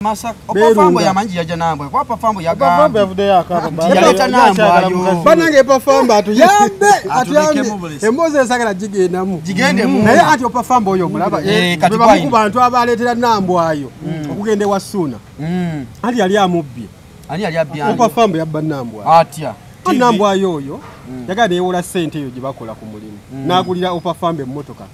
Masaka opafambo yamanji yaja nambwe kwa opafambo yaga opafambo yavude yakaba yaleta nambwe ayo banange opafambo atuyambe atuyambe emboze esagala jigendamu jigendemu naye ati opafambo oyo mulaba kati ku bantu abaletera nambwe ayo okugende wa Suna ali yali amubbi ali yali abyanje opafambo yabba nambwe atya nambwe ayo oyo yagade yewola sente eyo gibakola ku mulimu nagulira opafambo emmotoka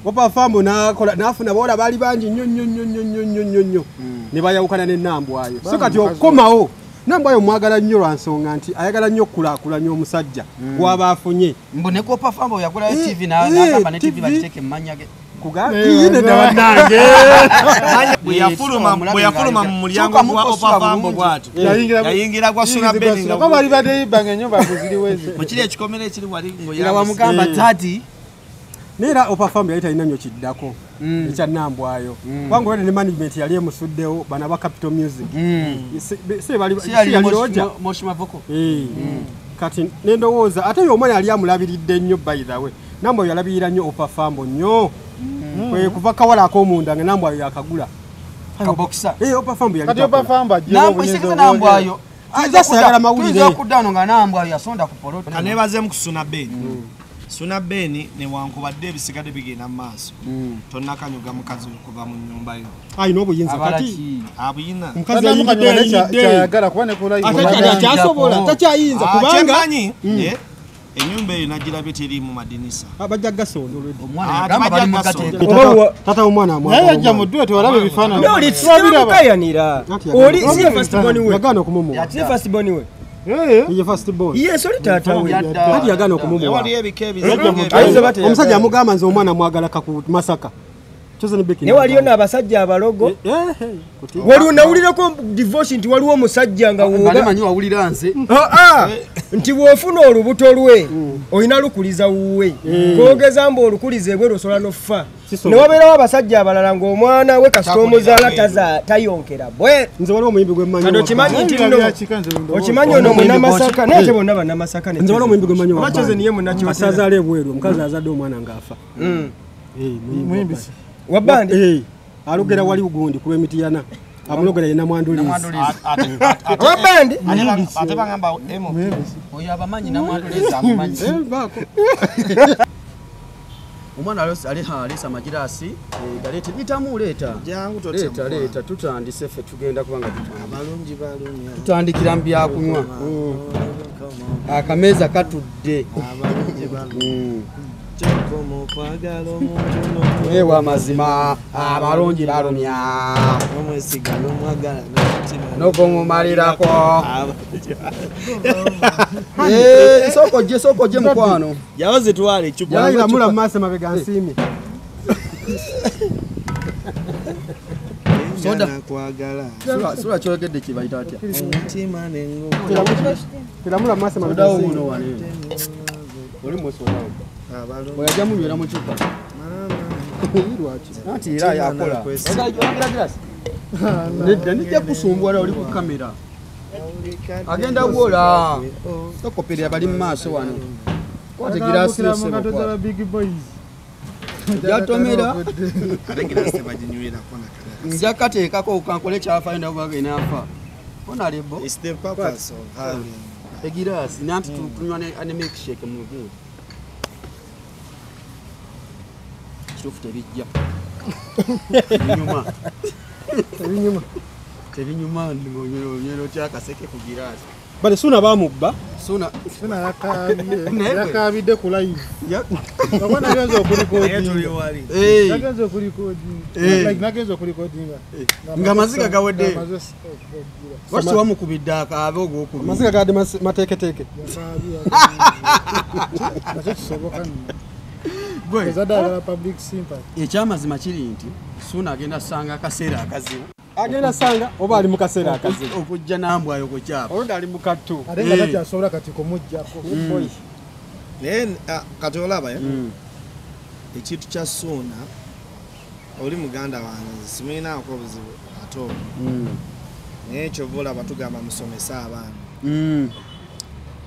opafambo nakola nafuna bola bali banji nnyo ne bayawukana ne nambwe ayo so kati okomawo nambwe ayo mwagala nnyo lwansonga nti ayagala nnyo okulakulanya omusajja gwaba afunye mbone ko opafambo yakola TV na ne TV bateke mmanyage yine dabanange bweyafuluma mu mulyango gwa opafambo bwatu yayingira kwa Suna Beni nga bali bade ibanga ennyumba kuziliwezi mukiri ekikomere ekiri wali ngo wa mugamba tati nera opafambo yali talina nnyo kiddako ekya nambwe ayo kubanga wene ne management yali emusuddewo bana ba Capital Music kati nendowooza ate y'omwana yali amulabiridde nnyo by the way nambwe ayo yalabirira nnyo opafambo nnyo kuva kawala ak'omunda nga nambwe ayo yakagula kabokisa opafambo yali kati opafambo nambwe sikiza nambwe ayo sayagala mawulire okuddaano nga nambwe ayo yasonda ku poloti kanebazeemu ku Suna Beni Suna Beni ne wankubadde ebisigadde bigenda mu maaso tonnakanyuga mukazi okuva mu nnyumba yo ayina obuyinza kati abuyina mukazi ayagala kuba nekyasobola takyayinza kubanga enyumba eyo nagirabye teri mu madinisa abajja gasondolwe tata omwana naye yajja mu ddwe tewalaba ebifaananyi oli twabirukayanira oli siye first born we yagana okumumu siye first born we ye first born yes oli tata we hadi yagana okumumu wali ebikebi omusajja amugamba nze omwana mwagala kaku Masaka ne waliyo n'abasajja abalogo waliwo nawulirako divorce nti waliwo omusajja nga wobamanyi wawulira nze nti bw'ofuna olubuto lwe olina lukuliza wuwe kwogeza mbu olukuliza bwe lusobola n'offa ne wabeerawo abasajja abalala ng'omwana we kasita omuzaala tayonkera bwe nze waliwo omuyimbi gwe mmanyi okimanyi nti nno okimanyi ono munnamasaka naye ate bonna bannamasaka nze waliwo omuyimbi gwe mmanyi lwakyoze niye munnakimasazaala ebweru omukazi azadde omwana ng'afa muyimbi wabandi alugera wali ugundi ku emitiyana amulogera yena mwandulizi wabandi ate bagamba oyo abamanyi na mwandulizi amumanyi omwana alesa amagirasi galete bitamu leeta tutandise ffe tugenda kubanga tutandikira mu byakunywa akameza katudde ewa mazima abalungi balumya nokumumalirako sokojje mukwano yawoze twale yayiramula mumaaso mabega nsiimi sula kyogedde kibayita atya kiramula mumaaso mabega oli mwesonawo oyajja munywera mu kyupa anti era yakola nedda nijja kusumbwala oli ku kamera agenda gwola tokoperera bali mu maaso wano yatomera nja kateekako kankole kyafainda bwagenafa onalebo egirasi nanti tunywa ne milkshake mu muguu kituufu tebijja tebinyuma ngonywero kyakaseke ku girasi bale Suna bamubba Suna yakabidde ku live bakwana genzo okulikodinga nga maziga gawedde wasi wamukubidde akaabe ogwokubiri maziga gadde mateeketeeke ekyamazima kiri nti Suna agenda sanga akaseera akazibu agenda sanga oba ali mu kaseera akazibu okujja nambwe ayo ku kyapa olwo ali mu kattu ate nga takyasobola kati kumuggyako naye kati olaba ekintu kya Suna oli muganda wange simulinaako obuzibu ate olwo naye ekyova olaba tugamba musomese abaana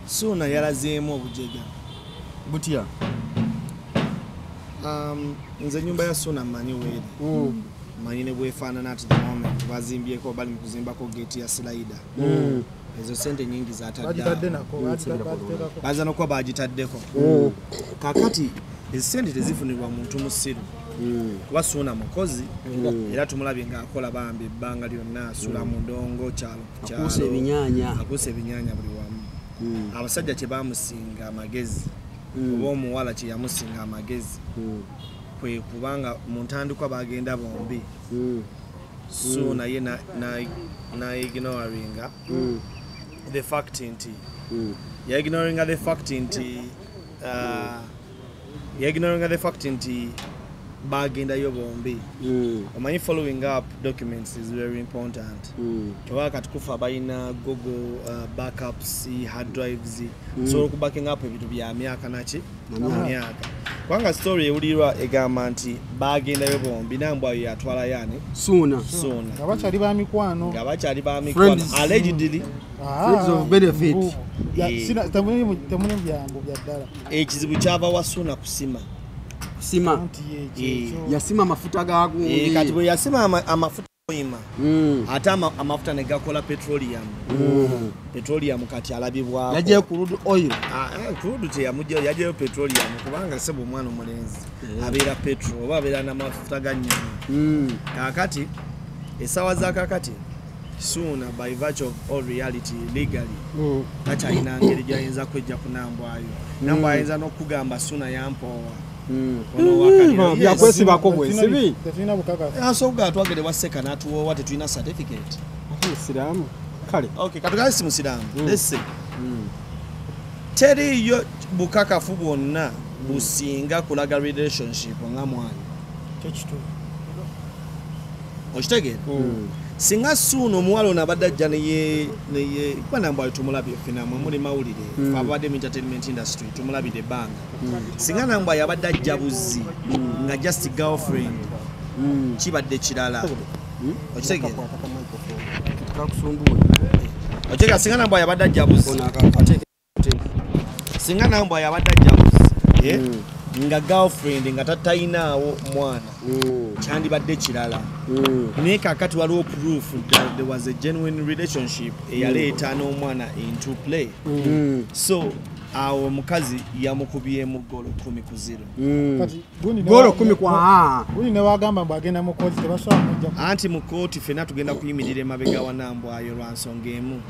Suna yalazeemu obujega butya nze nyumba ya Suna mmanyi weeri manyine bwefaanana at the moment bazimbyeko bali mu kuzimbako gate ya slider ezo sente nyingi baza nokuba bagitaddeko kakati esente tezifunirwa muntu musiru kuba Suuna mukozi era tumulabye ng'akola bambi ebbanga lyonna asula mu ndongo kyalo akuuse ebinyaanya buli wamu abasajja kye bamusinga amagezi oba omuwala kye yamusinga amagezi kwe kubanga mu ntandikwa bagenda bombi Suuna ye ignoringa the fact nti ignoringa the fact nti bagendayo bombi omanyi following up documents is very important toba katukufa balina Google backups hard drives so okubacking up ebintu bya myaka nachi myaka kwanga story ewulirwa egamba nti bagendayo bombi nambwayo yatwala yani Suuna abachali ba mikwano allegedly friends of benefit sina tamuni byambo bya ddala ekizibu kyava wa Suuna kusima yasima amafuta gago kati bwe yasima amafuta oyima ate amafuta ne gakola petroleum kati alabibwako yaje ku crude oil crude teyamujjayo yajeyo petroleum kubanga sebo omwana omulenzi abeera petrol oba abeera n'amafuta ga nnyonyi kakati esawa za kakati Suuna by virtue of all reality legally takyalina ngeri gyayinza kwejja kunambwayo nambwa ayinza n'okugamba Suuna yampoowa byakwesibako bwesibi tetulina bukakafu asoga twagede waseka natuwowa tetulina certificate musiramu kale okay katugale si musiramu let's say teriyo bukakafu bwonna businga kulaga relationship nga mwana tekitu okitegere singa Suuna omuwala ono abadde ajja neye banambwayo tumulabye ffena mwe muli mawulire abadde mu entertainment industry tumulabire ebbanga singa nambwayo abadde ajja buzzi nga just girlfriend kibadde kirala okitegere singa nambwayo abadde ajja buzzi singa nambwayo abadde ajja buzzi nga girlfriend nga tatayinaawo mwana kyandibadde kirala naye kakati waliwo proof that there was a genuine relationship eyaleeta n'omwana into play so awo omukazi yamukubyemu golo 10-0 kati golo 10 kwa guni ne wagamba mbagenda mu kozi tebasobola mujja anti mu kooti ffenna tugenda kuyimirira emabega wa Nambwayo lwa nsonga emu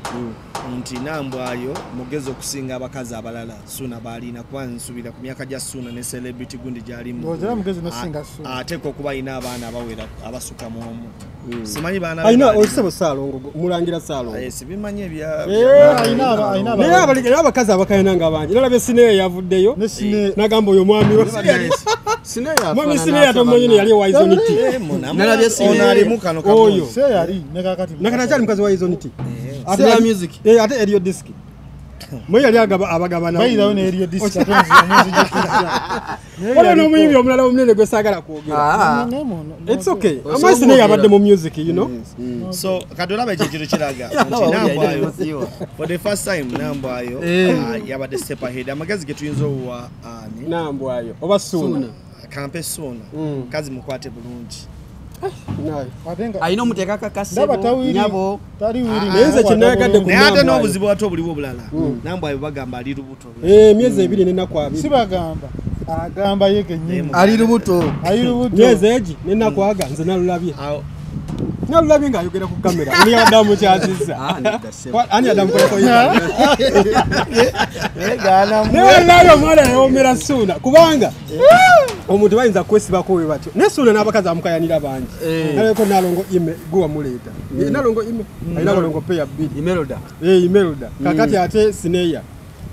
nti Nambwayo mugezi okusinga abakazi abalala Suuna baalina kuba nsubira ku myaka gya Suuna ne celebrity gundi gyalimu ozera mugezi nasinga Suuna ateeka okuba alina abaana abawera abasuka mu omu simanyi baana ayina osebo Saalongo mulangira Saalongo sibimanyi ebya naye abakazi abakayina nga bangi nalabye Sineya yavuddeyo nagamba oyo mwami mwami Sineya tomumanyi yali wa Izoniti nalabye Sineya ali mu kano oyo seyali nekakati nakatakyali mukazi wa Izoniti ate music ate eriyo disk mwe yali abagabana bayirawo ne eriyo disk atonzi omuzi wala n'omuyimbi omulala omunene gwe saagala kwogera it's okay amazzi naye abadde mu music you know so katolaba ekyo kiraga nti Nambwayo for the first time Nambwayo yabadde step ahead amagezi ge tuyinza owa ani Nambwayo oba Suuna kampe Suuna kazi mukwate bulungi ayina omuteeka kakasebo nyabo naye kinayagadde ku naye ate n'obuzibu ate obuliwo obulala Nambwayo bagamba ali lubuto myezi 2 n'ennaku 2 sibagamba agamba yekennyini ali lubuto myezi egi n'ennaku aga nze nalulabye ng'ayogera ku kamera ani adamu kyazizza ani adamu koleko naye omwana yawomera Suuna kubanga omuntu bayinza kwesibako we batyo naye Suuna n'abakazi amukayanira bangi naleko Nalongo ime guwa muleeta Nalongo ime ayina Nalongo peya 2 Imelda kakati ate Sineya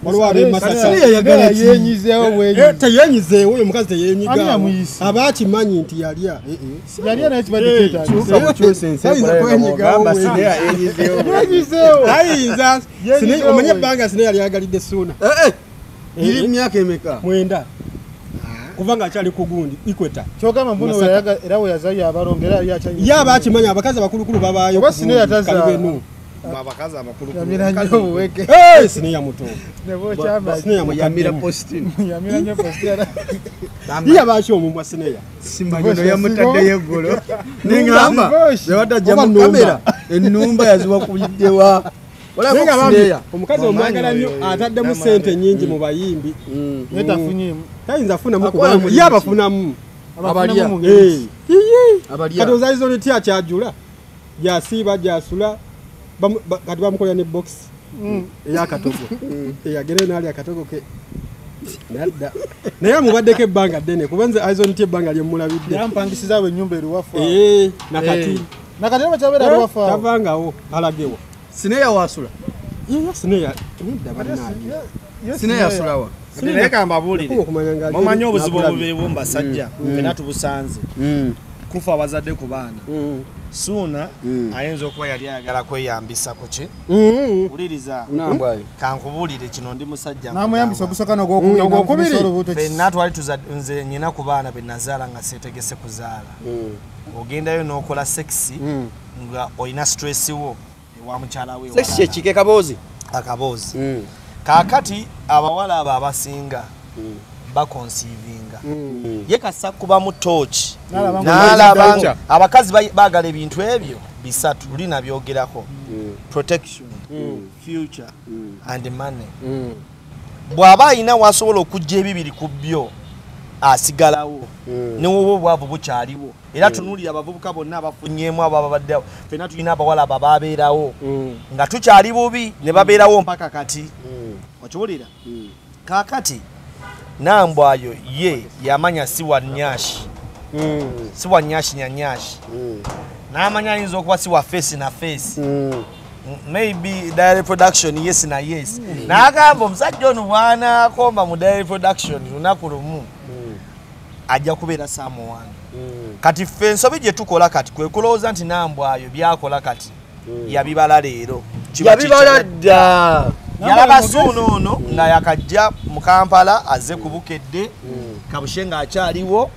olwale Masaka yenyizeewo teyenyizeewo oyo mukazi teyenyiga abakimanyi nti yalya naye kibadde ayinza omanye ebbanga Sineya lyagalidde Suuna iri myaka emeka 9 kuva nga akyali ku gundi ikweta kyogamba mbuno era we yazayo abalongo era yali akyanyi ye abakimanya abakazi abakulukulu babaayo oba Sineya taza abakazi abakulu Yamira nnyo buweke. Sineya muto. Nebo kyamba. Sineya Yamira mukadde. posting. Yamira nnyo postera. Iya bashi omumwa Sineya. Simanyo yamutadde yeggolo. Ningamba yawadajja mu kamera. Ennumba yaziwa kuliddewa. Olenga bambi omukazi omwagala nnyo ataddemu ssente nnyingi mu bayimbi. Yetafunyeemu. Tayinza funamu kubamu. Ye abafunamu. Abalya. Abalya. Kati ozalizo nti akyajula. Gyasiiba gyasula. Kati bamukolera ne box. Ey'akatogo. Eyagere n'ali akatogo ke. Nadda. Naye mubaddeko ebbanga ddene kuba nze Aizon T ebbanga lye mulabidde. Yampangisiza we ennyumba eriwafu. Nakati. Nakati bakyabera eriwafu. Tavangawo alagewo. Sineya wasula. Ye Sineya nidda bannange. Sineya yasulawa. naye kambabulire Okumanya nga mumanyi obuzibu obubeewo mbasajja fena tubusanze kufa abazadde ku baana suuna ayinza okuba yali ayagala kweyambisa ku ki wuliriza kankubuulire kino ndi musajja namuyambisa ogusooka n'ogwokubiri fenna twali nze nyina ku baana be nazaala nga seetegese kuzaala ogendayo n'okola sekisi nga olina stress wo ewa mukyala we Seksi ekike kaboozi. akaboozi kaakati abawala abo abasinga bakonsiivinga ye kasa kuba mu tooki n'alaba abakazi baagala ebintu ebyo bisatu luli nabyogerako protection future and money bw'aba alina wasobola okujja ebibiri ku byo asigalawo newoba obwavu bukyaliwo era tunuulira abavubuka bonna abafunyeemu abo ababaddewo fena tulina abawala abo ababeerawo nga tukyali bubi ne babeerawo mpaka kati okiwulira kaakati nambwayo ye yamanya siwa nnyashi siwa nnyashi nyanyashi n'amanya ayinza okuba siwa face na face maybe diary production yes na yes n'agamba omusajja ono bw'anaakomba mu diary production lunaku lumu ajja kubeera samuwanu kati ffe ensobi gye tukola kati kwe kulowooza nti nambwayo byakola kati yabibala leero Yabibala dda. yalaba suuno ono nga yakajja mu Kampala azze ku Bukedde kabushe ng'akyaliwo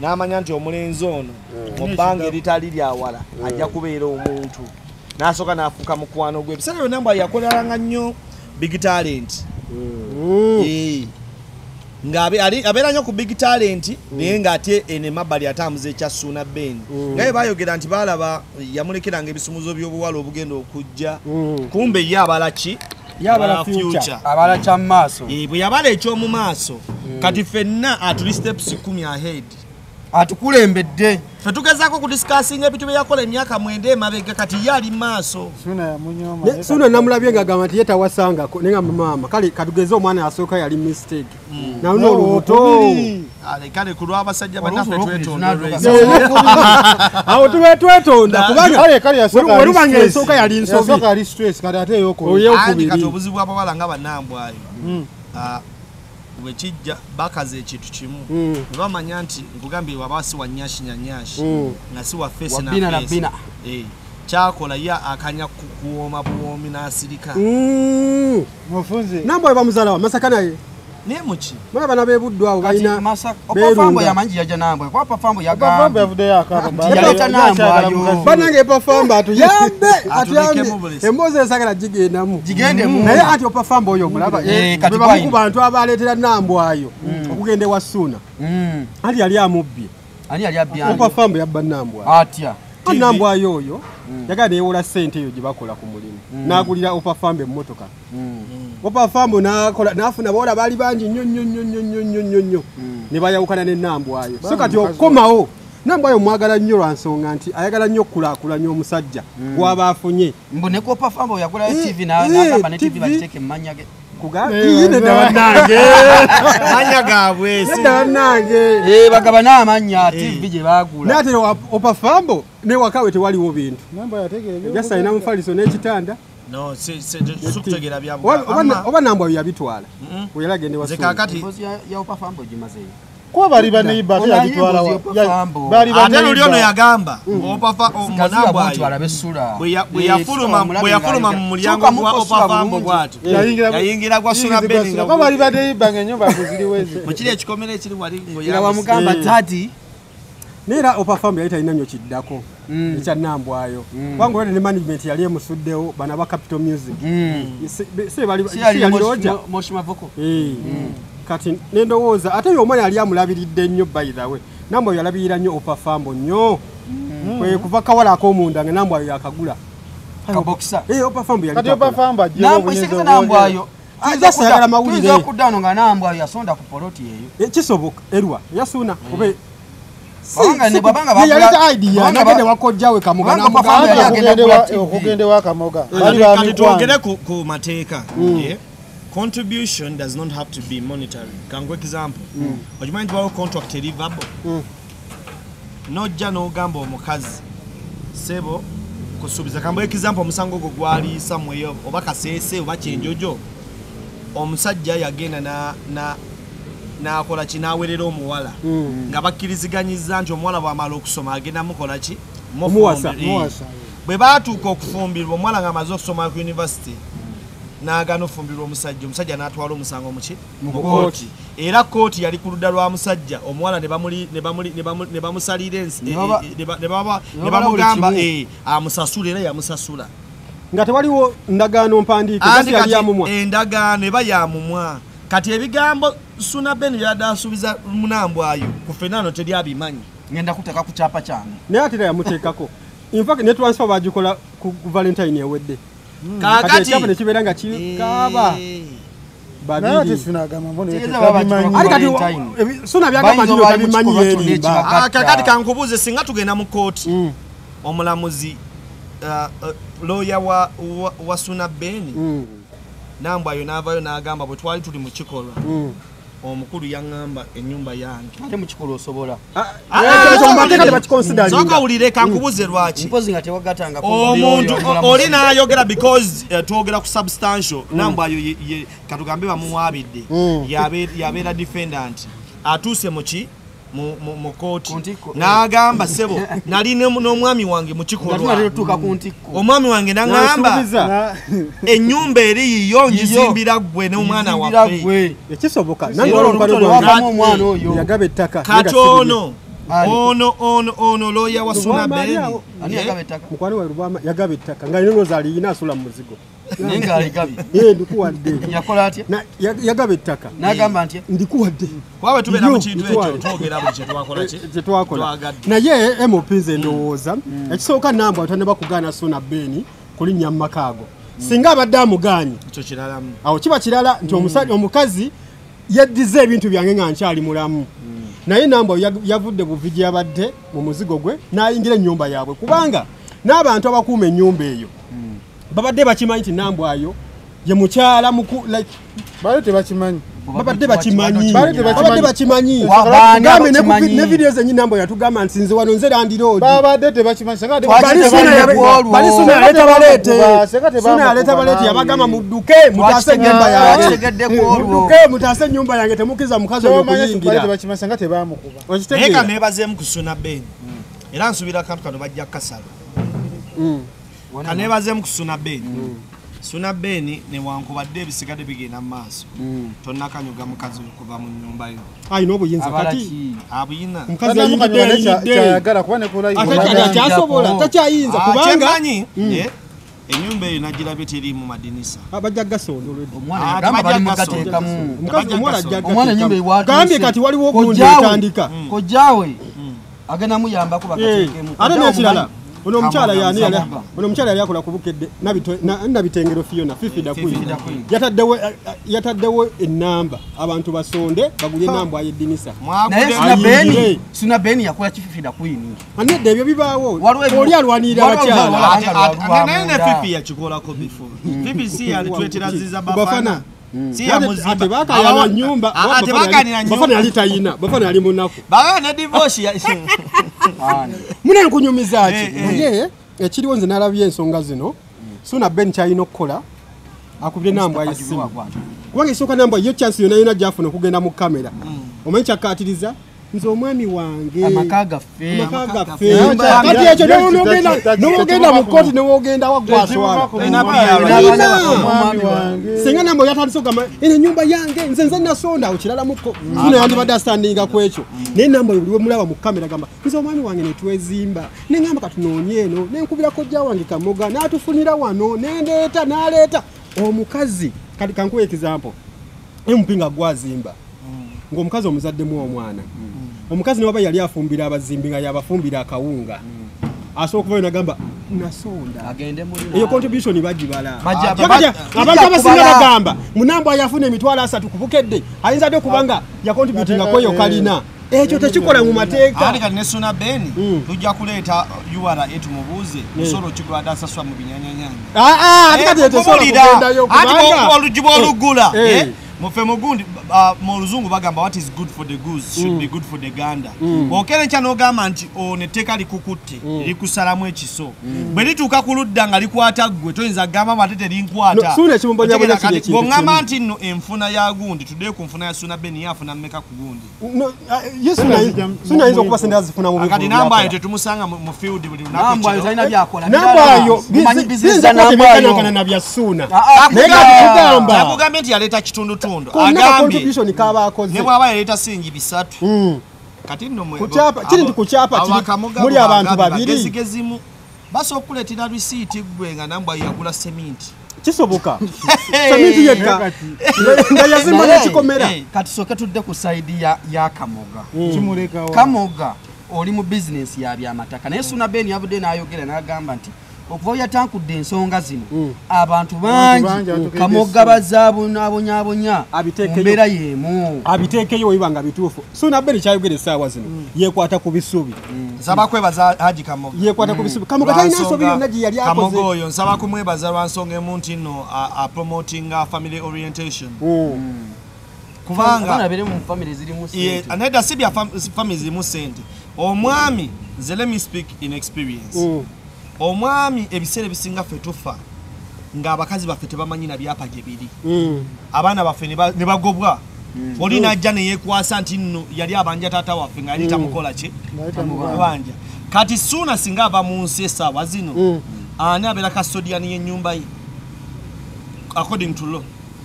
n'amanya nti omulenzi ono mu bbanga eritali lyawala ajja kubeera omuntu n'asooka n'afuuka mukwano gwe ebiseera byonna mbwa yakoleranga nnyo big talent abeera nnyo ku big talent naye ng'ate ene mabbali atambuza ekya Suuna Ben naye baayogera nti baalaba yamulekeranga ebisumuzo by'obuwala obugenda okujja kumbe ye abala ki yabala future Abala kya maaso. bwe yabala eky'omu maaso kati ffenna atuli steps 10 ahead Atukulembedde. ffe tugezaako kudisikasinga ebintu bye yakola emyaka 9 emabega kati ye ali maaso Suuna yamunyooma Suuna namulabye ng'agamba nti ye tawasangako naye nga maama kale katugeze omwana asooka yali mistake naluno olubuto kale ku lw'abasajja bannaffe twetonda awo tube twetonda kubanga kale yasooka werubanga ensooka yali nsobi yasooka ali stress kati ate eyokubiri kati eyokubiri obuzibu bw'abawala nga bannambwayo bwe kijja bakaza ekintu kimu ne bamanya nti nkugambye waba siwa nnyashi nyanyashi nga siwa face na Bina na face bina. kyakola ye akanya kuwooma buwoomi n'asirika mufunze nambwa bamuzaala wa Masaka naye naye muki mwana bana beebuddwa abo balina Opafambo yamanyi yaja nambwe. Kwa Opafambo bavamba yagamba. yavuddeyo akaba Yaleta nambwayo. banange Opafamba atuyambe Atulekemu buli siku. emboozi esagala gigendamu Gigendemu. naye ati Opafamba oyo mulaba kati bwe bamu ku bantu abaleetera nambwayo okugenda ewa Suuna anti yali amubbye Ani yali abyanga. Opafamba yabba nambwayo Atya. nambwayo oyo yagala neewola ssente eyo gye bakola ku mulimu n'agulira Opafamba emmotoka Opafamba n'afuna bawala baali bangi nnyo nnyo nnyo nnyo nnyo nnyo nnyo nnyo ne bayawukana ne nambwayo so kati okukomawo nambwayo mwagala nnyo lwa nsonga nti ayagala nnyo okukulaakulanya omusajja gw'aba afunye Mbone ko Opafambo yakula TV n'agamba ne TV bagiteeke mmanya ge. nedda bannange manya gaabwe nedda bannange Bagaba n'amanya TV gye baagula. n'ate Opafambo newakawe tewaliwo bintu namba yategeera jasa alina mufaliso n'ekitanda no sikutegera byabwe oba nambwayo yabitwala we yali agende wa Suuna kakati Emboozi ya Opafambo gimazeyo. kuba bali baneiba ate yagitwala bali ate luli ono baneiba yagamba omunambwayo bwe yafuluma mu mulyango gwa Opafambo bw'atyo yayingira gwa Suuna Ben kuba bali baneiba ng'ennyumba kuziriwezi mukiri ekikomera ekiri wali Era wamugamba tati. neera Opafambo yali talina nnyo kiddako ekya Nambwayo kubanga ne management yali emusuddewo bana ba Capital Music si yali roja Moshimavoko kati nendowooza ate y'omwana yali amulabiridde nnyo by the way Nambwayo yalabirira nnyo Opafambo nnyo kwe kuva kawala ak'omunda nga Nambwayo yakagula kabokisa Opafambo yali kati Opafambo Nambwayo ajasa yagala mawulire okuddaano nga Nambwayo yasonda ku poloti eyo kisoboka erwa yasuna obe yaleta idea nagende wakojjawe kamoga okugendewa kamoga kati twogere ku mateeka contribution does not have to be monetary. Kango example okimanyi nti bawo contract erivable nojja n'ogamba omukazi sebo kusuubiza kambo example omusango gwo gwali samweyo oba Kasese oba Kyenjojo omusajja yagenda nakola kinawerera omuwala nga bakkiriziganyiza nti omuwala bw'amala okusoma agenda mukola ki muwasa bwe baatuuka okufumbirwa omuwala nga amaze okusoma ku university n'agaana ofumbirwa omusajja n'atwala omusango mu kooti era kooti yali ku ludda lwa musajja omuwala ne bamusalira ensi ne bamugamba amusasula era yamusasula nga tewaliwo ndagaano mpandiike yali yamumwa endagaano eba yamumwa kati ebigambo Suna Ben byadasuubiza Munambwayo ku Fernando teryabimanyi ngenda kuteeka ku kyapa kyange naye ate yamuteekako in fact ne transfer bagikola ku Valentine ewedde kakati kyapa ne kibeera nga kikaaba babiri Suna byagamba nti tabimanyi erimba kakati kankubuuze singa tugenda mu kooti omulamuzi lawyer wa Suna Ben Nambwayo n'avaayo n'agamba bwe twali tuli mu kikolwa omukulu yaŋŋamba ennyumba yange ate mu kikolwa osobola soka wulire kankubuze lwaki mpozi nga tewagatanga omuntu oli n'ayogera because twogera ku substantial Nambwayo katugambe bamuwaabidde yabeera defendant atuuse muki mu kooti n'agamba sebo nali n'omwami wange mu kikolwa omwami wange n'aŋŋamba ennyumba eri yiyo ngizimbira ggwe n'omwana waffe ekisoboka yagaba ettaka kati ono lawyer wa Suna Ben mukwano wa Rubama yagaba ettaka nga alina alina asula mu muzigo ndikuwadde yakola atya yagaba ettaka n'agamba nti ndikuwadde kwawe tubeera mu kintu ekyo twogera buli kyetwakola naye MOP nze ndowooza ekisooka Nambwayo tane bakugaana Suna Ben kulinnya mu makaago singa abadde amugaanyi awo kiba kirala nti omukazi yaddiza ebintu byange nga nkyali mulamu naye Nambwayo yavudde buvigi abadde mu muzigo gwe n'ayingira ennyumba yaabwe kubanga n'abantu abakuuma ennyumba eyo babadde bakimanyi nti Nambwayo ye mukyala like babadde bakimanyi ne video zenyi Nambwayo yatugamba nti nze wano nze Landiroad Suna aleta balete yabagamba mudduke mutaase ennyumba yange temukiza mukazi oyo kuyingira eka nebazeemu ku Suna Ben era nsubira akantu kano bajja kasala kanebazeemu ku Suna Ben Suna Ben newankubadde ebisigadde bigenda mu maaso tonnakanyuga mukazi okuva mu nnyumba yo ayina obuyinza kati abuyina mukazi ayingiddeyagala kuba nekyasobola takyayinza kubanga enyumba eyo nagirabye teri mu madinisa bajja gasondo gambye kati waliwo ogundi etandika kojjaawe agenda muyambako bakateekemu ate nekirala ono omukyala yali akola ku Bukedde nabitengero Fiona Fifida Queen yataddewo ennamba abantu basonde bagulye Nambwayo eddinisa naye Suna Ben yakola Fifida Queen anedda ebyo bibaawo oli alwanirira abakyala naye ne Fifi yakikolako before Fifi si yalitwetera ziza Bafana ate bakayana nyumba Bafana yali tayina Bafana yali munaku bagana divorce mune nkunyumiza ati naye ekiriwo nze nalabye ensonga zino Suna Ben kyalina okukola akubye Nambwayo esimu kubanga esooka Nambwayo yo chance yonna gyafuna okugenda mu kamera omanyi kyakkaatiriza nze omwami wange amakaga fe kati ekyo n'ogenda mu kkooti n'ogenda waggwaswala singa nambo yatandise okugamba eno ennyumba yange nze nasonda awo kirala mukko funa yandibadde asitandinga ku ekyo naye nambo buli we mulaba mu kamera gamba nze omwami wange ne twezimba ne ngamba katunoonye eno ne nkubira kojja wange Kamoga n'atufunira wano nendeeta n'aleeta omukazi kati kankuwa example empinga gwazimba ng'omukazi omuzaddemu omwana omukazi niwaba yali afumbira abazimbi nga yabafumbira akawunga asobola okuvayo nagamba nasonda eyo contribution bagibala abantu abasinga bagamba munambo ayafuna emitwalo 3 ku bukedde ayinza dde okubanga yacontributinga kweyo kalina ekyo tekikola mu mateeka ati kati ne Suna Ben tujja kuleeta URA tumubuuze musolo kigwada asaswa mu binyanyanyanya ati kati tesobola kugendayo kubanga olujibu olugula mufe mugundi mu luzungu bagamba what is good for the goose should be good for the gander okere kyano gamba nti oneteka likukutte likusalamu ekiso bwe lituuka ku ludda nga likwata ggwe toyinza gamba matete linkwata Suna kimumbonya bwe kiri ng'angamba nti nno enfuna ya gundi tudde ku nfuna ya Suna Ben yafuna mmeka ku gundi Suna yinza okuba sente azifuna mu kati namba ayo tetumusanga mu field buli lunaku namba ayo zalina byakola namba ayo mumanyi business za namba ayo na bya Suna akugambye nti yaleeta kitundutundu contribution kaba akoze ne bwaba yaleeta singi bisatu kati nno kuchapa kiri ndi kuchapa muri abantu babiri gezigezimu basi okuleetera receipt gwe nga namba yagula cement kisoboka cement yekka nga yazimba n'ekikomera kati soke tudde ku side ya Kamoga kimulekawo Kamoga oli mu business ya byamataka naye Suna Ben yavudde n'ayogera n'agamba nti okuva yatankudde ensonga zino abantu bangi Kamoga bazabonyabonya mbeera yemu abiteekeyo wibanga bituufu Suna Ben kyayogera essaawa zino yekwata ku bisubi nsaba kwebaza Haji Kamoga yekwata ku bisubi Kamoga talina nsobi yonna gye yali akoze Kamoga oyo nsaba kumwebaza lwa nsonga emu nti nno promoting family orientation kubanga abere mu family zirimu sente aneda sibya family zirimu sente omwami nze let me speak in experience omwami ebiseera bisinga ffe tufa ng'abakazi baffe tebamanyi na byapa gye biri abaana baffe ne bagobwa oli najja ne yeekwasa nti nno yali abanja taata waffe nga yali tamukola ki banja kati Suna singa ava mu nsi essaawa zino ani abeera custodian y'ennyumba ye according to law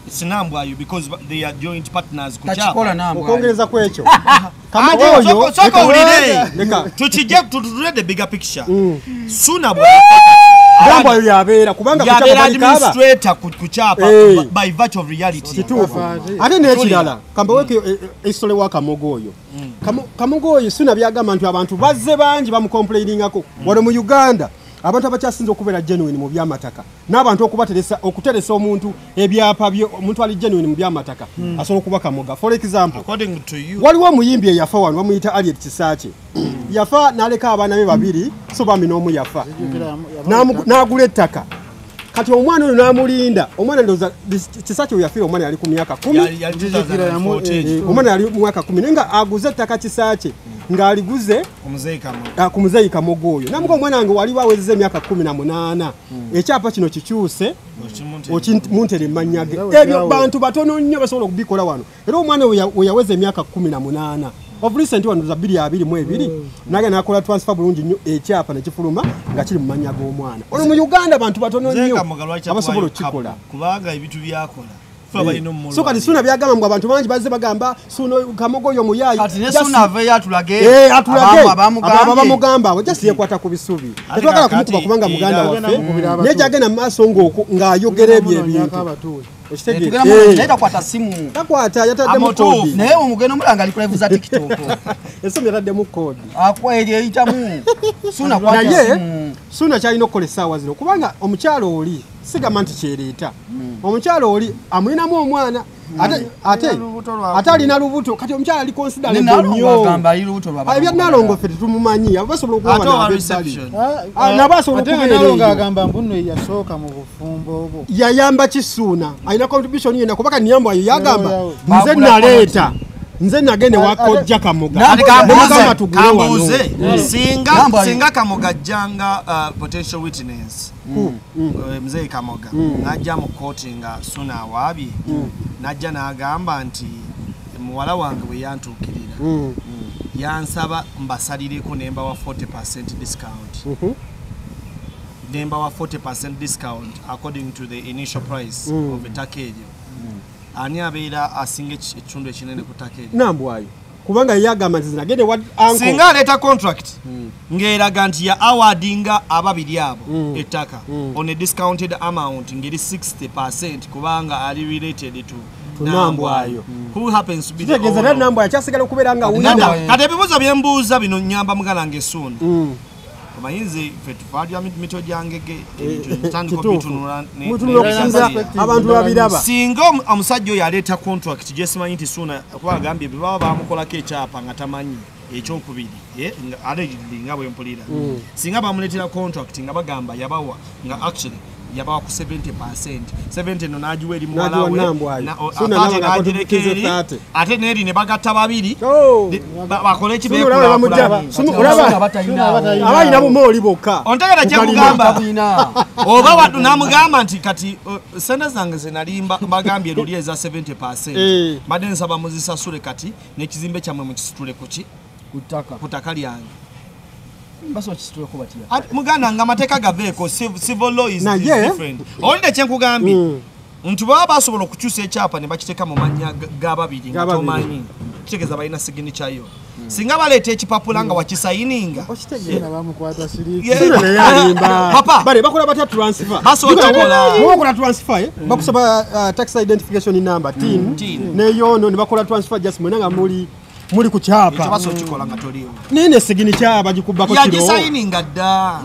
it's Nambwayo because they are joint partners kachikola Nambwayo okongereza ku ekyo Kamoga soko ulire tutule the bigger picture Suna Nambwayo yabeera kubanga kuchapa administrator kuchapa by virtue of reality ate n'ekirala kamba weke isole wa Kamoga oyo Kamoga oyo Suna byagamba nti abantu bazze bangi bamucomplainingako wano mu Uganda abantu abakyasinze okubeera genuine mu byamataka n'abantu okuteresa omuntu ebyapa byo omuntu ali genuine mu byamataka asobola okuba Kamoga for example according to you waliwo omuyimbi eyafa wano bamuyita Aliet Kisaache yafa n'aleka abaana be babiri so bami n'omu yafa n'agula ettaka kati omwana oyo n'amulinda omwana ndoza Kisaache yafiira omwana yali ku myaka 10 omwana yali mu mwaka 10 nenga aguze ettaka Kisaache ng'aliguze ku Muzeeyi Kamoga oyo namuga omwana wange wali bawezeze emyaka 18 ekyapa kino kikyuse okimuntere manyage ebyo bantu batono nnyo basobola okubikola wano era omwana we yaweza emyaka 18 of recent one za 22 nage nakola transfer bulungi nnyo ekyapa nekifuluma nga kiri mu manya g'omwana oli mu Uganda bantu batono nnyo abasobola okukikola kubanga ebitu byakola so kati Suna byagamba mbu abantu bangi bazze bagamba Suna Kamoga oyo muyayi kati ne Suna ave yatulage abamugamba abo just yekwata ku bisubi tetwagala kumukuba kubanga muganda waffe nejagenda mu maaso ng'ayogera ebyo ebintu Nenda kwata simu. Takwata yataddemu kodi. Naye omugeno mulanga ali kulevuza TikTok. Esomi yataddemu kodi. Akwa eri eyitamu. Suna kwata simu. Suna kyalina okukola essaawa zino kubanga omukyalo oli sigamba nti kyereeta. Omukyalo oli amulinamu omwana ate alina lubuto kati omukyala ali consider nnyo. Ebya Nalongo ffe tetumumanyi abo basobola okuba n'abasobola okubeera agamba mbuno yasooka mu bufumbo obwo. Yayamba Kisuna alina contribution yena kubanga niyambo yagamba nze naleeta nze nagende wakojja Kamoga Kambuze Kambuze singa Kamoga janga potential witness Mzee Kamoga najja mu court nga Suna awabi najja n'agamba nti muwala wange we yantukirira yansaba mbasalireko nemba wa 40% discount. Nemba wa 40% discount according to the initial price of the package. Ani abeera asinga ekitundu ekinene ku package. Nambwayo. Kubanga yagamba zinagende what uncle. Singa leta contract. Ngeraga nti ya awardinga ababiri abo ettaka on a discounted amount ngeri 60% kubanga ali related to Nambwayo. Who happens to be the owner? Nambwayo kyasigala okubeera nga wina. Kati ebibuuzo bye mbuuza bino nyamba mugalange soon. Kumayinze fe tufadya mito jangege tandiko bitunula abantu babiraba. Singa omusajja oyo aleta contract gyesimanyi nti soon kuba agambye baba bamukolako ekyapa nga tamanyi ekyokubiri nga bwe mpulira. Singa bamuletera contract nga bagamba yabawa nga actually yabawa ku 70%. 70 no najiwe eri muwala we ate neri ne bagatta babiri bakole kibekula abayina bumoli bokka ontegera kyekugamba oba watu namugamba nti kati sente zange zenalimba bagambye luli eza 70% badde nsaba muzisasule kati n'ekizimbe kyammwe mukisitule kuki kutaka lyange. Baso kisitule ko batia. Muganda nga mateka gaveko civil law is different. Onde kyenkugambi. Ntu baba basobola okukyusa ekyapa ne bakiteka mu manya gababiri ngatomanyi. Kitegeza balina signature yo. Singa baleta ekipapula nga wakisayininga. Okitegera bamukwata siriki. Papa bale bakola batya transfer. Bakola transfer bakusaba tax identification number TIN ne yono ne bakola transfer just mwenanga muri ku kyapa baso kikola nga toliyo nene signature abagikubako kiro yagisayininga dda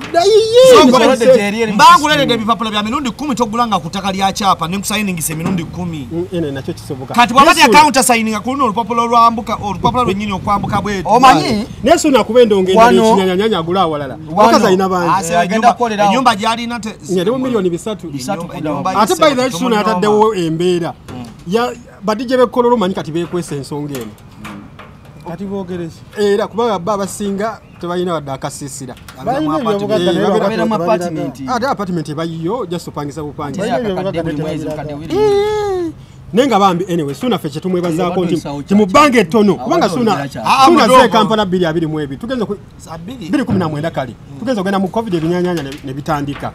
mbangulede ebipapula bya mirundi 10 togulanga kutaka lya kyapa ne kusayiningisa emirundi 10 ene nakyo kisoboka kati wabati account sayininga kuno olupapula lwambuka olupapula lwenyini okwambuka bwetu omanyi neso nakubenda ongenda n'ekinyanyanya agula awalala wakaza ina banji enyumba gyali nate nyaliwo milioni 3 ate by the way ataddewo embeera ya badije bekololo manyi kati bekwesa ensonga eno ati bogereza era kuba baba singa tebayina wadde akasisira babera mu apartment ate apartment bayiyo just opangisa bupangi nenga bambi anyway suna feche tumwebazaako nti kimubange tono kubanga suna ze Kampala 222 tugenze ku 2019 kali tugenze ogenda mu covid ebinyanyanya ne bitandika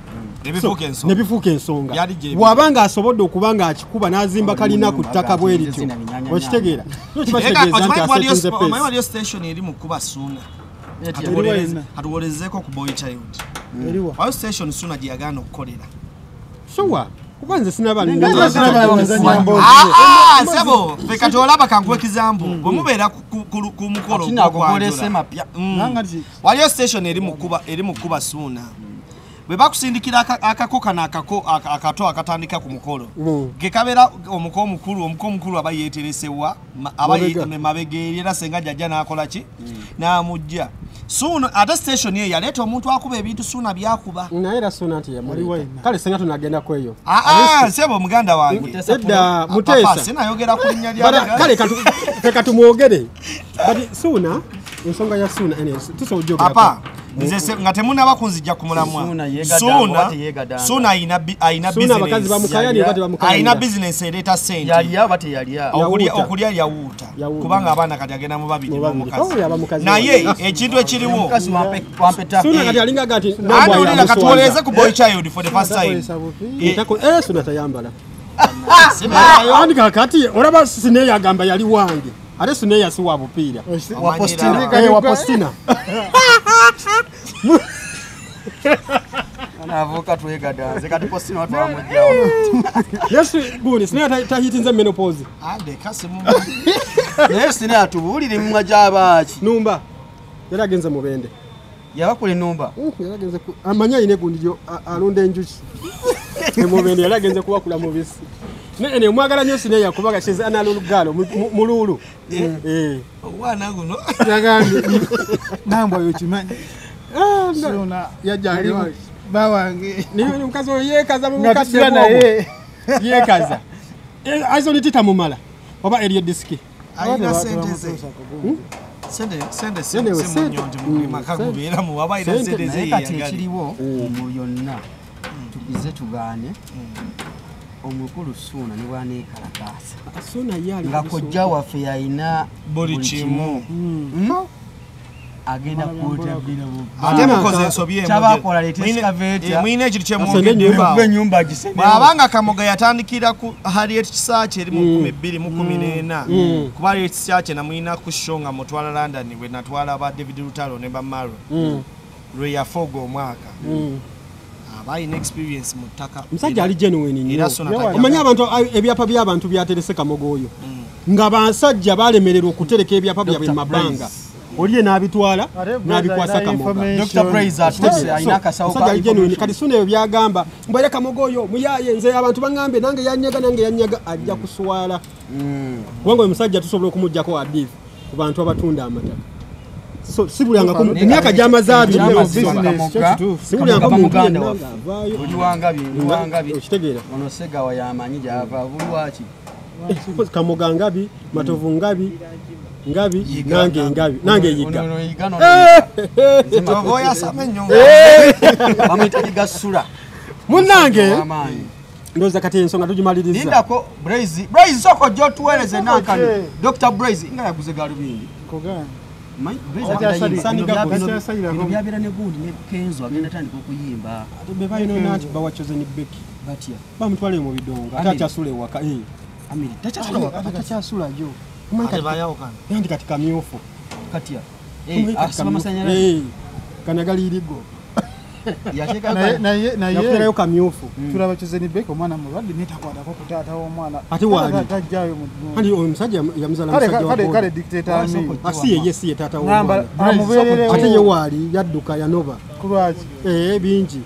nebifuuka ensonga bwabanga asobodde okubanga akikuba n'azimba kalina ku ttaka bwe lityo okitegeera omanyi station eri mu kuba Suna atuwolezeeko ku Boy Child wayo station Suna gye yagaana okukolera sowa kubanze sinabali sebo fekati olaba kankuwa ekizambu bwe mubeera ku mukolo waliyo station eri mu kuba Suna bwe bakusindikira akakoka akato akatandika ku mukolo gekabera omuko mukulu aba yeteresewa aba mabegerera senga jajja nakola ki namujja Suna ate station ye yaleta omuntu akuba ebintu Suna byakuba naera Suna ati yamuli kale senga tunagenda kweyo sebo muganda wange edda mutesa sinayogera ku linnya lya kale tumwogere but Suna ensonga ya Suna ene tusojoga papa nze nga temuna bakunzijja kumulamwa Suna aina business aina business ereta sente yaliya bate yaliya okulya yawuta kubanga abaana kati agenda mu babiri n'omukazi naye ekintu ekiriwo Suna kati alinga gati nambwira katuwoleze ku Boy Child for the first time Suna tayambala andi kakati olaba Sine yagamba yali wange ate Sine yasiwa bupiira wapostina anavuka twegada zekati postina watu wamujjao yes guni Sine tahitinze menopause ade kasimu yes Sine atubulire mumwa jabaki numba yaragenze mubende yabakule numba yaragenze amanya ine gundiyo alonde enjuki mubende yaragenze kuwakula mubisi ne mwagala nyo Sine yakubaga sheze analulugalo mululu wana guno yagambi namba yokimanyi Suna yajali bawange ni mukazi yekaza mu mukasi naye yekaza aizo nitita mumala oba eriyo diski aina sende munyonje mu makagubera mu wabaira sende ze kati kiriwo mu yonna tukize tugane omukulu Suna ni wane karakasa Suna yali nga kojja waffe yalina buli kimu agenda kuota bila mu ate mukoze ensobi chabakola leti excavator mwine ekintu kyemwogedde nyumba agiseme abanga Kamoga yatandikira ku Harriet Church eri mu 2014 kuba Harriet Church na mwina kushonga mutwala London we natwala ba David Lutalo ne ba Maro lwe yafogo omwaka abayina experience mutaka musajja ali genuine nnyo omanya abantu ebyapa by'abantu byaterese Kamoga oyo nga bansajja balemererwa okutereka ebyapa byabwe mu mabanga oliye n'abitwala n'abikwasa Kamoga Dr. Praise atuse ayina kasawo ka genuine kati sune byagamba mbere Kamoga oyo muyaye nze abantu bangambe nange yanyaga ajja kuswala wango musajja tusobola okumujjako adif ku bantu abatunda amataka so sibulanga ku myaka gy'amazaabi sibulanga mu Uganda uliwangabi okitegeera ono Segawa yamanyi gyava bulwaki Kamoga ngabi Matovu ngabi nange yiga Tovoya samenyo amita digasula munange ndoza kati ensonga tujimaliriza ndako Braze soko jo tuweleze nankani Dr. Braze nga yaguze galubindi kogana byabira ne gundi ne Kenzo agenda tandika okuyimba beba ino nati bawachoze ni beki batya bamutwale mu bidongo atachasule waka amiri tachasula jo yandi katika miofu katia asema masanyala kanagali iligo yasheka naye kamyofu turabachoze ni beko mwana mulwadde netakwata ko kutata omwana ati wali tajjayo mu handi omusajja yamuzala musajja kale dictator ami asiye tata omwana ati ye wali yadduka yanova kulwazi bingi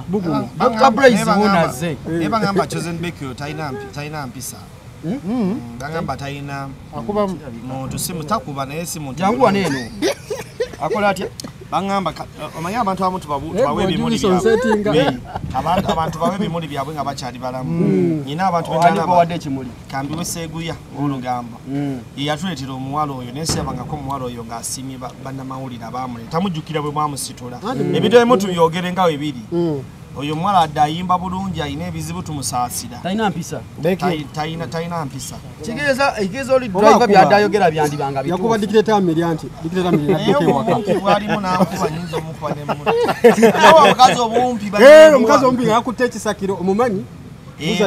bugumu Dr. Braze unaze eba ngamba chosen beko taina mpisa bagamba taina akuba muntu simu takuba naye simu jangu waneno akola atya bangamba omanya abantu abamu tubawe ebimuli abantu bawe ebimuli byabwe nga bakyali balamu nyina abantu bawadde kimuli kambi weseeguya olugamba yeyatuleetera omuwala oyo nesebangako omuwala oyo ng'asiimye bannamawulire abaamule tamujjukira bwe mwamusitula ebintu ebimu tubyogere nga we biri oyo muwala adde ayimba bulungi ayina ebizibu tumusaasira talina mpisa talina mpisa kigeza oli driver byadayogera byandibanga bituufu yakuba dictator amiryanti walimu n'ankuba nyinza omukuba n'emmuta omukazi obumpi omukazi omumpi yakutte ekisakiro omumanyi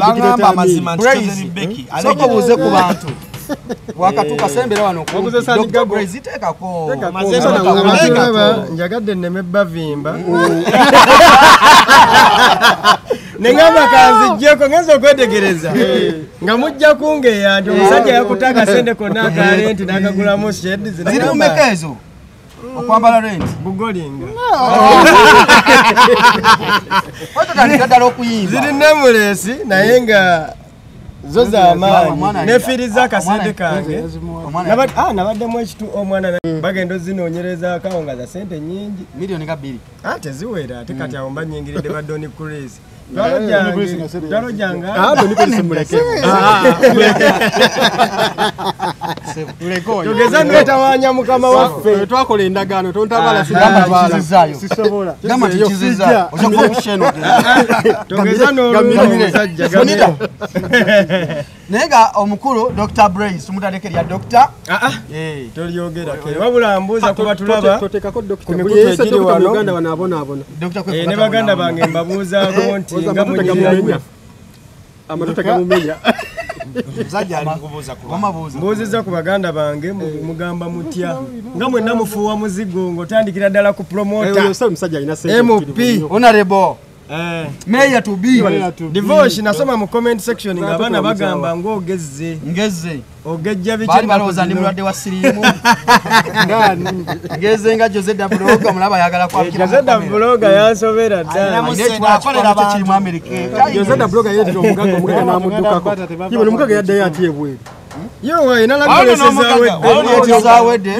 bangamba amazima nti Chosen Becky soko buuze ku bantu wakatuka sembera wano Dr. Braze tekako njagadde nneme bavimba nengamba kanzijjeko ngenza okwetegereza nga mujja kungeya nti omusajja yakutaka sente konna akale nti nakagulamu shed ziri mumeka ezo okwambala rent bugolinga ototandika ddala okuyimba ziri nemulesi naye nga zo z'amaanyi nefiriza akasente kange nabaddemu ekitu omwana bagenda ozinoonyerezaako awo nga za sente nyingi miliyoni nga 2 ate ziwera ate kati awo mba nyingiridde ba Doni Cruise twalo jange tugeza nwetawaanya mukama waffe twakola endagaano tontabala sisobola gamba tikizizza osobola okusheno tugeza n'omusajja naye nga omukulu Dr. Braze tumutandike lya Dr. tolyogera wabula mbuuza kuba tulaba ku mikutu egiri wano ne baganda bange mbabuuzaako nti nga munyirira amatuta gamumenya mbuuzizza ku baganda bange mugamba mutya nga mwenna mufuuwa muzigo ng'otandikira ddala ku promota MP honorable Mayor to be divorce nasoma mu comment section nga abana bagamba ng'ogezze ogejja bali balowooza ndi mulwadde wa siriimu ngeze nga Jose da Bloga mulaba yagala kwakira Jose da Bloga yansobera ddala akolera baki kiri mu America Jose da Bloga yeetira omugaga n'amuddukako yibo omugaga yaddayo ati ebweru yo ina lagolese zawedde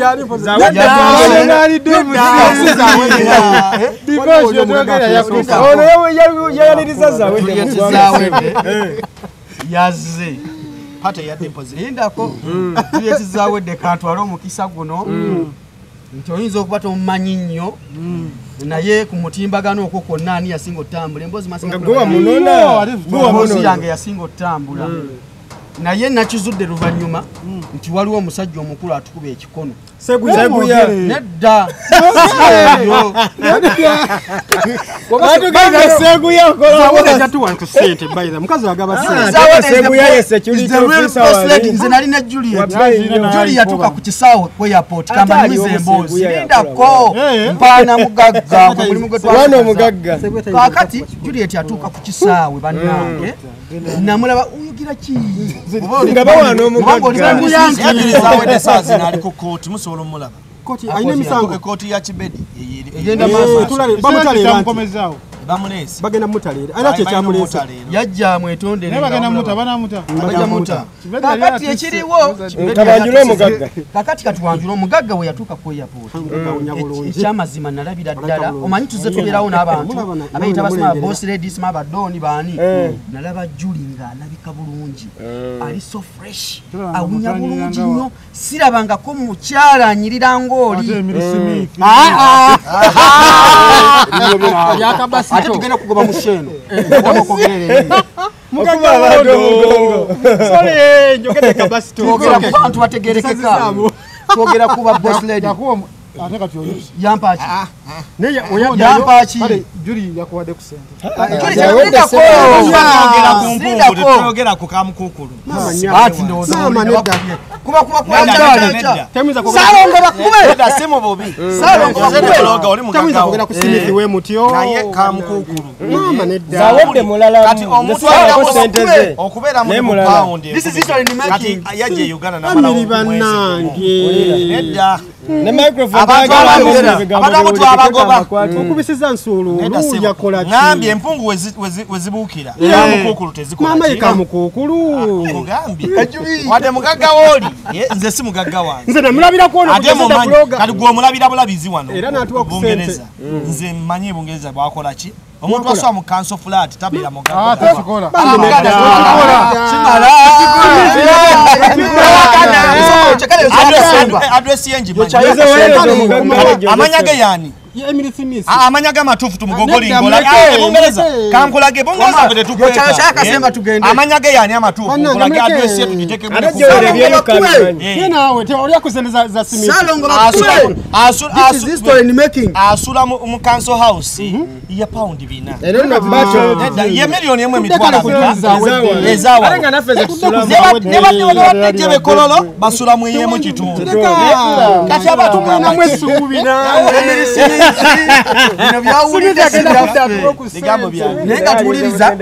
yayaniriza zawedde yazze pate ya deposit indako tuyetizawedde katwala omukisa guno nti oyinza okuba tomumanyi nnyo naye ku mutimbagano okwo kwonna ani yasinga otambula emboozi masinga guwa munona yange yasinga otambula naye nakizudde luvannyuma nti waliwo omusajja omukulu atukuba ekikono Seguya nedda nze nalina Juliet yatuuka ku kisaawe ku airport kambaniza emboozi lindako mpaana mugagga gwe mulimu gwe kaakati Juliet yatuuka ku kisaawe bannange namulaba oyogera ki nga bawana omugagga ayina emisango ekooti ya Kibedi egenda maaso bamutaleera bamunesi bagenda mutaleera ana kyekyamuleesa yajja mwetonde banamuta kakati ekiriwo tabanjula omugagga kakati katuwanjula omugagga we yatuuka ku airport ekyamazima nalabira ddala omanyi tuze tubeerawo n'abantu abayita basima boss ladies abadoni baani nalaba Juli ng'alabika bulungi ali so fresh awunya bulungi nnyo sirabangako mukyala anyirira ng'oli ate tugenda kugoba musheno twogera ku bantu bategerekeka twogera kuba boss lady yampaki Juli yakuwadde ku sente twogera ku kamukukulu zawedde mulala kati omuntu okubeera mu pound yajja e Uganda famiri bannange nedda ne microphone abantu twabagoba okubisiza nsuuluulu yakola ki ngambye empungu wezibuukira kamukukulu tezikola mama ye kamukukulu kugambye wadde mugagga wooli nze si mugagga wange nze namulabirako ono kati gw'omulabira bulabizi wano era n'atuwa ku Bungereza nze mmanyi Bungereza bwakola ki omuntu aswa mu council flat tabeera mugagga takikola address yenji amanya ge yani amanya ga matufu tumugogolingola Bungereza kankolage Bungereza bwe tukweka amanya ge yani amatufu kulage address yetu giteke nawe teori yakusendeza za simiti asula mu council house ya pound bina eno na bacho ye milioni emwe mitwala ezawa arenga nafeze kusula ne tebe kololo basula mu yemu kitundu kati abantu na mwesubina bino byawulira bigambo bya nenga tuwuliriza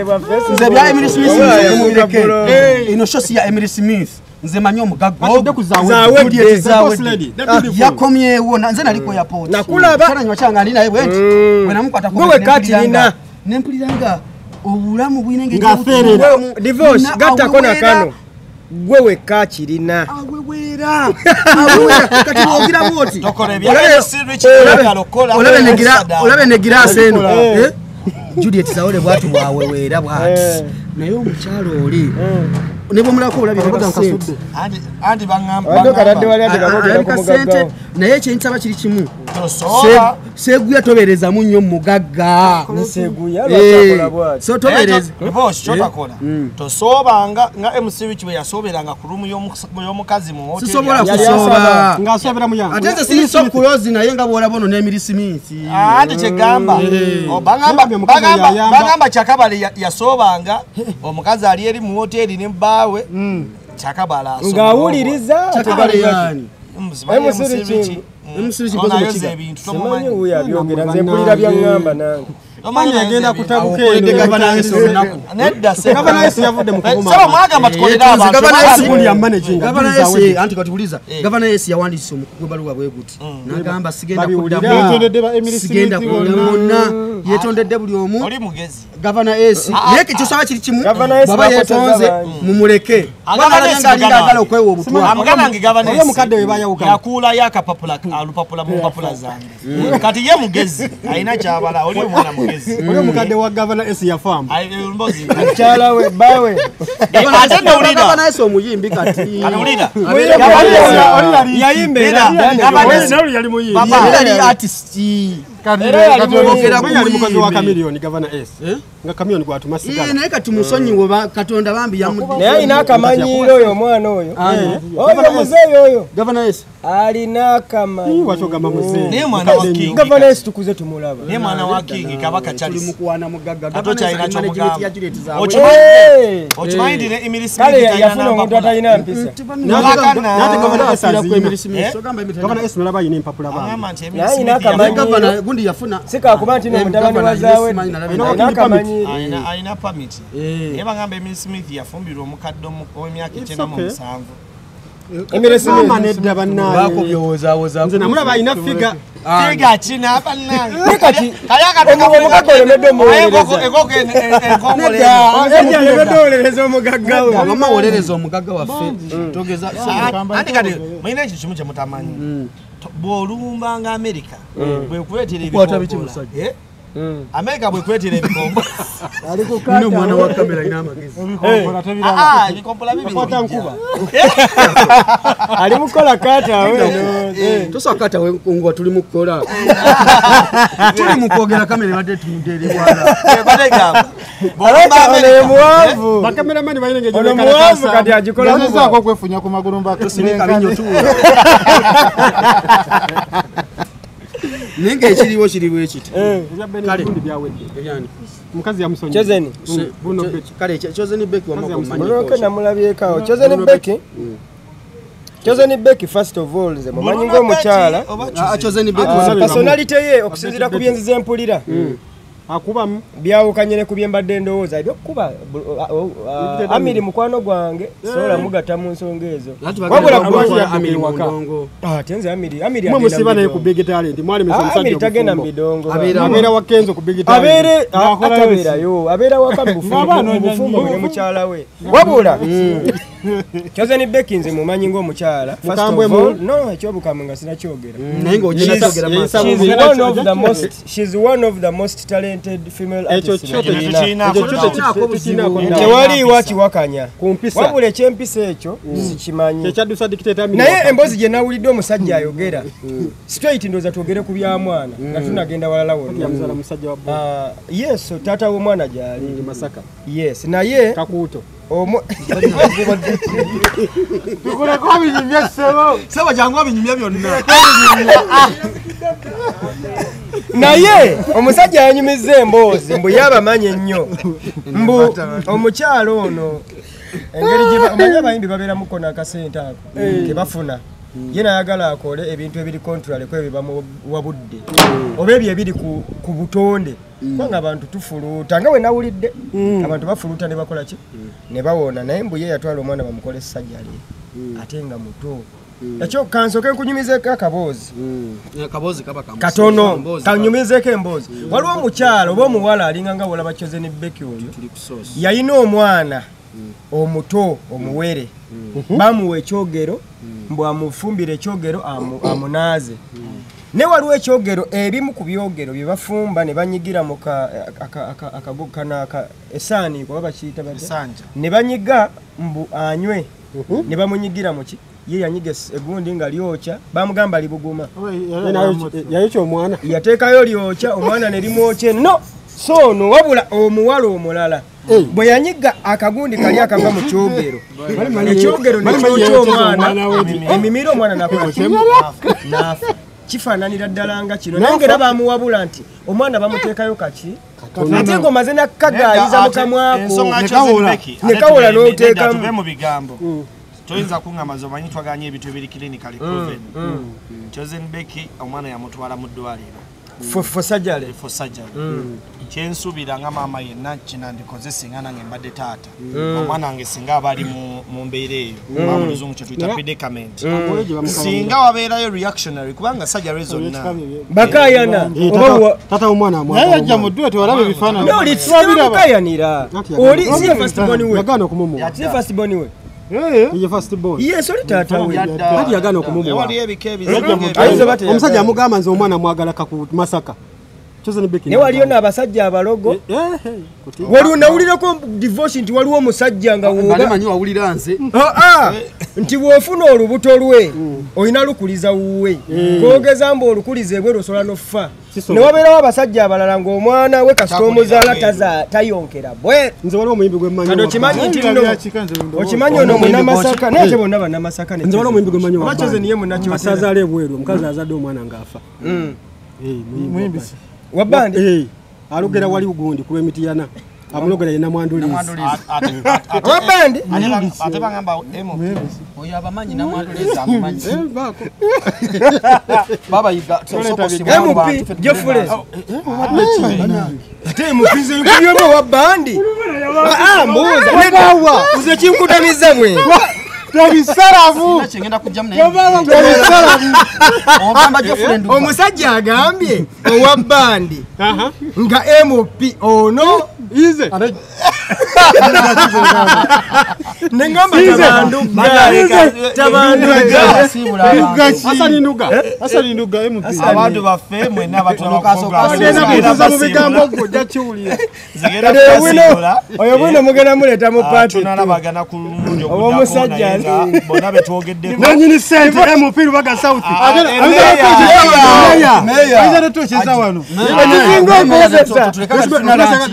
nze bya Emily Smith mubireke ino shosi ya Emily Smith nze manyi omugagga yakomyewo nze naliko airport nakulaba cyangwa ndi naye bwenti bwena mukwata ko nempuliranga obulamu bwinenge divorce gattako na kano gwe wekka kirina awewera kati ogira mwoti olabe ne girasi eno Juliet Zawole bwatu bwawewera bwati naye omukyalo oli nebo mulako olabira kasudde andi bangamba naye ekyensaba kiri kimu seguya tobereza munnyo mugagga so tobereza boss chotakola tosobanga nga MC Rich bwe yasoberanga ku room y'omukazi mu hotel sisobola kusoba ngasobera muyango ateze siri so kulozi naye nga bwola bono ne Emily Smith andi kyegamba bagamba Chakabale yasobanga omukazi ali eri mu hotel ne bawe Chakabale asoba ngawuliriza Chakabale yani emusiri kikoze ebintu tomumanyi uya byogera nze mpulira byangamba nange omanya agenda kutabuka eno nedda gavana esi yavudde mu kuuma saba mwagamba tukolera abantu gavana esi kuli ya managing gavana esi anti katubuliza gavana esi yawandise omukugbaluwa bwe guti nagamba sigenda kudamona yetondedde buli omu oli mugezi gavana esi yeke kyosaba kiri kimu baba yetonze mumuleke agala okwewa obutwa amuganange gavana esi mukadde we bayawuka yakula yakapapula alupapula mu papula zange kati ye mugezi alina kyabala oli omwana mugezi oli omukadde wa gavana esi ya farm mbozi akyala we bawe gavana esi omuyimbi kati kanulira yayimbe gavana esi yali muyimbi yali artist mukozi wa Chameleone Governor S nga Chameleone gwatuma sigala naye kati musonyiwe Katonda bambi yamudde naye alina akamanyiro oyo omwana oyo oyo muzeeyo oyo Governor S alina akamanyi wachogamba muzeeyo naye mwana wa King Governor S tukuze tumulaba naye mwana wa King Kabaka Charles mukuwana mugagga atokyalina kyomugamba okimayindire Emily Smith kale yafuna omuntu atalina mpisa Governor S nalaba yina empapula bambi naye akamanyi gundi yafuna sikakuba nti mutabani wazaawe alina permit naye bagamba Emily Smith yafumbirwa omukadde ow'emyaka 97 nedda bannaye nze namulaba alina figa kina bannange kati omugagga olemedde omuwolereza omugagga we mama wolereza omugagga waffe togeza andi kati mulina ekyo kimu kye mutamanyi bw'olumbanga Amerika bwekuleetera ebikombo Amerika bwekuleetera ebikombo omwana wa kamera ina amagezi ebikompola bibiri ali mukola kata we tosakata ngwa tuli mukola tuli mukwogera kamera badde tumuderebwala muwavu bakameramani bayinenge ono muwavu kati agikola muzaako kwefunya ku magulu tosibika binyo tu ninga ekiriwo kiriwo ekiti kale byawedde mukazi yamusonyi Chozeni buno beki kale Chozeni beki wamakomanyi munoke namulabyekawo Chozeni beki first of all nze mumanyi ng'omukyala Chozeni beki personality ye okusinzira ku byenzize empulira akubamu byawukanye ne ku byembadde ndowooza ebyokukuba Amiri mukwano gwange sola mugata mu nsonga ezo wabula kwa Amiri waka tenze Amiri musiba naye ku big talent mwali musajja Amiri tagenda mu bidongo abeera wa Kenzo ku big talent abeerayo abeera waka mufumbo ne mukyala we wabula Chozeni beki nze mumanyi ng'omukyala first of all no ekyobukamwe nga sinakyogera naye ng'ogyogera she's one of the most talented female artists tewali wakiwakanya wabula ekyempisa ekyo sikimanyi naye emboozi gye nawulidde omusajja ayogera straight ndoza twogere ku bya mwana nga tunagenda walala wonna yes taata w'omwana gyali Masaka yes naye kakuuto tukuleko binyumya sebo jangu binyumya byonna naye omusajja yanyumiza emboozi mbu yabamanyi ennyo mbu omukyalo ono engeri gye abayimbi babeeramuko n'akasente ako kebafuna ye nayagala akole ebintu ebiri contrary ku ebyo bamuwabudde oba ebyo ebiri ku butonde kubanga abantu tufuluuta nga we nawulidde abantu bafuluuta ne bakola ki ne bawoona naye mbu ye yatwala omwana bamukole essajja lye ate nga muto ekyo kansoke nkunyumizeeko akaboozi katono kanyumizeeko emboozi waliwo omukyalo oba omuwala alinga nga wolaba Chozeni beki oyo yalina omwana omuto omuwere bamuwa ekyogero mbu amufumbire ekyogero amunaaze ne waliwo ekyogero ebimu ku byogero bye bafumba ne banyigira mu esaani kuba bakiyita ne banyiga mbu anywe ne bamunyigira mu ki ye yanyiga egundi nga lyokya bamugamba libuguma yayokya omwana yateekayo lyokya omwana ne limwokya no so no wabula omuwala omulala bwe yanyiga akagundi kali akava mu kyogero ekyogero nekyokya omwana emimiro omwana nafa kifaananira ddala nga kino naye ngera bamuwabula nti omwana bamuteekayo kaki ate ng'omaze nakagaaliza mu kamwako nekawola n'oteekamu mu bigambo toyinza kuŋŋamaza omanyi twaganye ebintu ebiri clinical proven Chozeni beki omwana yamutwala mu ddwaliro for surgery kyensuubira nga maama yenna kinandikoze singa nange mbadde taata omwana wange singa aba ali mu mbeera eyo mu luzungu kye tuyita predicament singa wabeerayo reactionary kubanga surgery zonna bakayana tata omwana naye yajja mu ddwe tewalaba ebifaananyi oli tikamukayanira oli siye first born we yagaana okumumuwa siye first born we ye first born yes oli taata we kati yagaana okumumuwa wali ebika omusajja amugamba nze omwana mwagala kaku Masaka Chozeni beki ne waliyo n'abasajja abalogo waliwo nawulirako divorce nti waliwo omusajja nga woba manyi wawulira nze nti bw'ofuna olubuto lwe olina lukuliza wuwe koogeza mbu olukulize bwe lusobola n'offa ne wabeerawo abasajja abalala ng'omwana we kasita omuzaala tayonkera bwe nze waliwo omuyimbi gwe mmanyi okimanyi nti okimanyi ono munnamasaka naye ate bonna bannamasaka nze waliwo omuyimbi gwe mmanyi wabachoze niye munnakyotera azaala ebweru omukazi azadde omwana ng'afa wabbandi alugera wali gundi ku lw'emitiyana amulogera ye namwandulizi wabbandi ate bagamba oyo abamanyi namwandulizi amumanyi baba yiga MP Jeffrey ate mufize nkubyemo wabbandi mbuuza nebawa uze kinkutamiza mwe Tobisalavu. Ngenda kujjamu naye. Ogamba Jeffrey Nduga. Omusajja agambye owa bandi. Nga MP ono ize. Nengamba tabandu Asali Nduga MP. Abantu baffe mwena oyo bwino mugenda muleta mu party. Tunalabagana ku lumunjo omusajja bona betwogedde nanyini sente MP Lubaga South. Meya tocheza wano.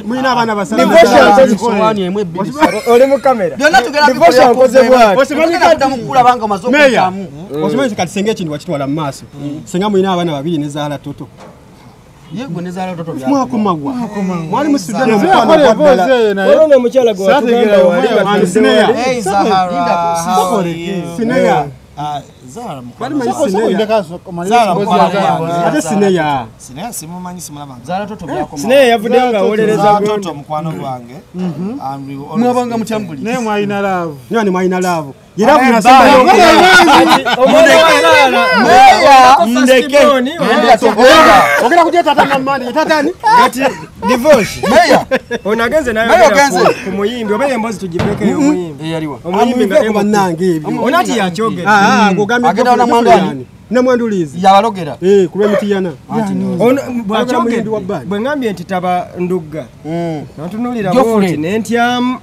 Mwina abana basala. Oli mu kamera. Byonna tugera kukula banga mazo kutamu. Osimanye kati senge kintu wakitwala mu maaso. Senga mwina abana babiri ne zaala toto. Yego ne zaala toto bya. Mwako magwa. Mwali mu Sudan omukwana boze naye. Ono omukyala gwa tugenda wali Sineya. Hey Zahara. Sineya. Zahara Bali manyi Sineya. Ate Sineya. Sineya simumanyi simulaba. Zaala toto byako. Sineya yavudde nga awolereza toto mukwano gwange. Mwabanga mutambuli. Ne mwayina love. Nyani mwayina love. Yera kunasema ogera kujja tata na mani tatani ati divorce Meya onagenze nayo ku muyimbi oba embozi tugipeke yo muyimbi eyaliwa omuyimbi nga banange ebyo onati yachoge ngogambye agenda na mwandani namwandulizi yabalogera ku lw'emitiyana ono bwachoge bwe ngambye nti taba Nduga natunulira boti nentyamu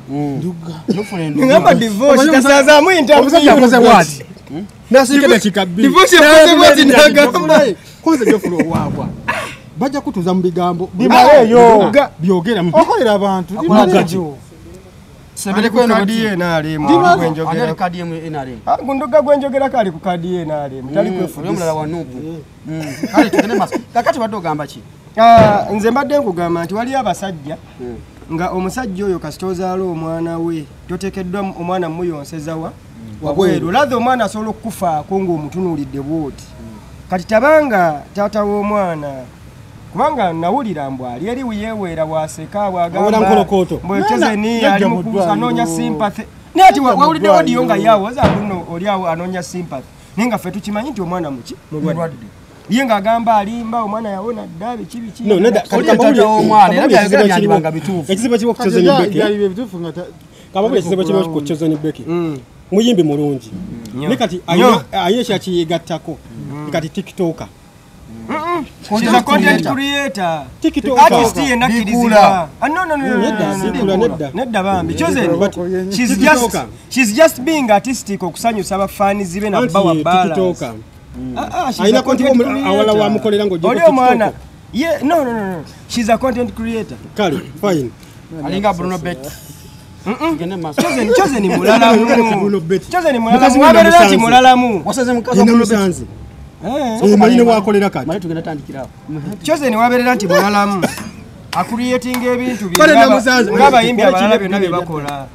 ngamba divorce tasazaamu omusajja akoze bwati nasike dakika bbiri divorce yakoze bwati nagamba konze jofuro wabwa bajja kutuza mu bigambo Bimayeyo byogera okolera abantu Dimayo sebele kweno kadi NRM agere kadi NRM Nduga gwenjogera kali ku kadi NRM tali kwefulira mulala wa nupu kale tugende maso kakati badde ogamba ki nze mbadde nkugamba nti wali abasajja nga omusajja oyo kasitozaala omwana we totekeddwa omwana muyonsezawa wabweru ladde omwana asobola okukufaako ng'omutunuulidde bwoti kati tabanga taata w'omwana kubanga nawulira mbw ali eri yeweera bwaseka bwagamba mbwekyoze ali mukusanoonya sympathy naye ati wawulidde wadiyo nga yawoza luno oli awo anoonya sympathy naye nga ffe tukimanyi nti omwana muki mulwadde ye ng'agamba alimba omwana yawona dda biki ekizibu ky'okukyoza ne Beki muyimbi mulungi ne kati ayina kyakiyegattako kati tiktoka She's a content creator. TikTok artist yenna kirizibwa. Nedda bambi. She's just being artistic okusanyusa abafanizi be na bawa bala. TikTok. Aina content awala wa mukolera ngo oli omwana. Yeah, no. She's a content creator. Kale, fine. Alinga Bruno Bet. Chose ni mulalamu. Chose ni mulalamu. Waberera ki mulalamu. Wasaze mukazo Bruno Bet. Mayine wakolera kati. Mali tugenda tandikirawo. Chose ni waberera nti mulalamu. Acreating ebintu ng'abayimbi abalala byonna bye bakola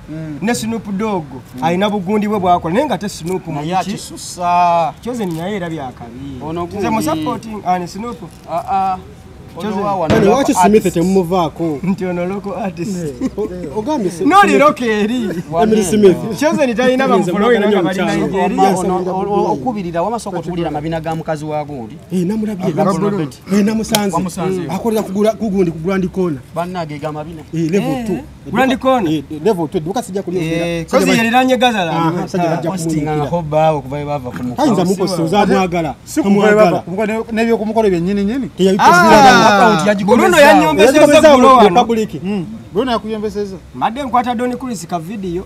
ne Snoop Dogg alina bugundi bwe bwakola naye nga te Snoop mu yakisusa Chose ni naye era byakabi nze mu supporting ani Snoop Wachi Smith temuvaako nti ono local artist ogambe noli rokeri Emily Smith Chose ni talina bamufolowing nga bali Nigeria okubirira wamasoko tuwulira amabina ga mukazi wa gundi namulabye namusanze akolera kugundi ku Grand Corner bannage ga mabina level 2 Grand Corner level 2 duka sijja kulira kozi yaliranye gazala postinga hoba okuva bava ku ayinza muposto za mwagala nebyo kumukola byennyini nyini Bruno yanyombeseza gulo public. Bruno yakuyembeseza. Madde nkwata Don Chris ka video.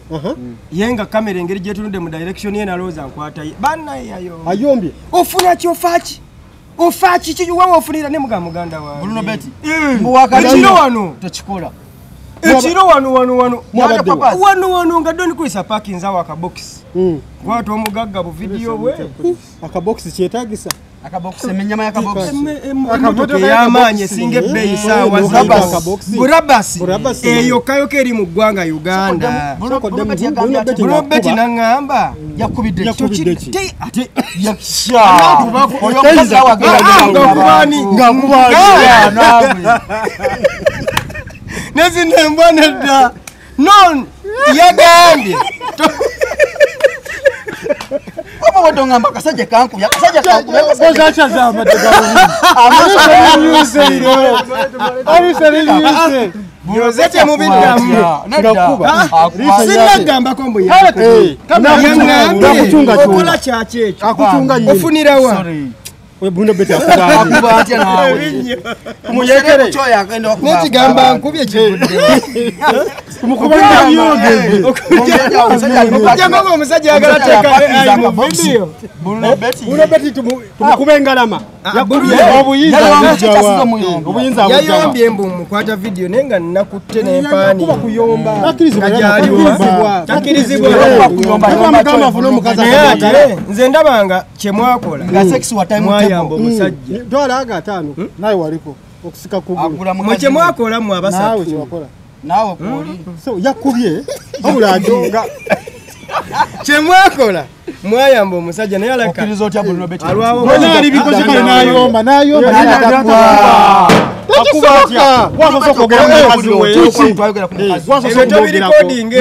Yenga kamera engeri gyetunudde mu direction ye na Rosa nkwata ye. Banna yayo. Ayombye. Ofuna kyofachi. Ofachi kijuwa ofunira ne muganda wa. Bruno Betty. Ekiro wano. Tekikola. Ekiro wano. Wano nga Don Chris aparkinza waka box. Kwata omugagga bu video bwe. Aka box kyetagisa. Akabox emenyama ya kabox. Akamoto yamanye singe bei sawa Burabasi. Eyo kayoke eri mu ggwanga Uganda. Bruno Betty nangamba yakubidde ate yaksha. Oyo kaza wagenda nezine mbona da non yagambye Oba wadongamba kasajja kanku Bozacha zama Yozete mu bindamu sinagamba kombo okola kyaki ekyo ofunira wa Bruno Betty akuba atya nawe Muyekere choya akenda okuba nekigamba nkubye kivudde kumukubanga yoge Jango omusajja agala teka mu video Bruno Betty tumukuba engalama obuyinza yayombye mbu mukwata video nenga nakutte n'empaani kuyomba kyakirizibwa nze ndabanga kyemwakola nga sex wa time mwayamba omusajja $5 naye waliko okusika kugulu mwe kyemwakola mu abasatu nawe kuli so yakubye obula ajonga kyemwakola mwayamba omusajja naye alaka okirizo otya Bruno Betty alwawo Bona ali bikoze kale nayomba akubatya wasoso kogera mukazi we wasoso kogera recording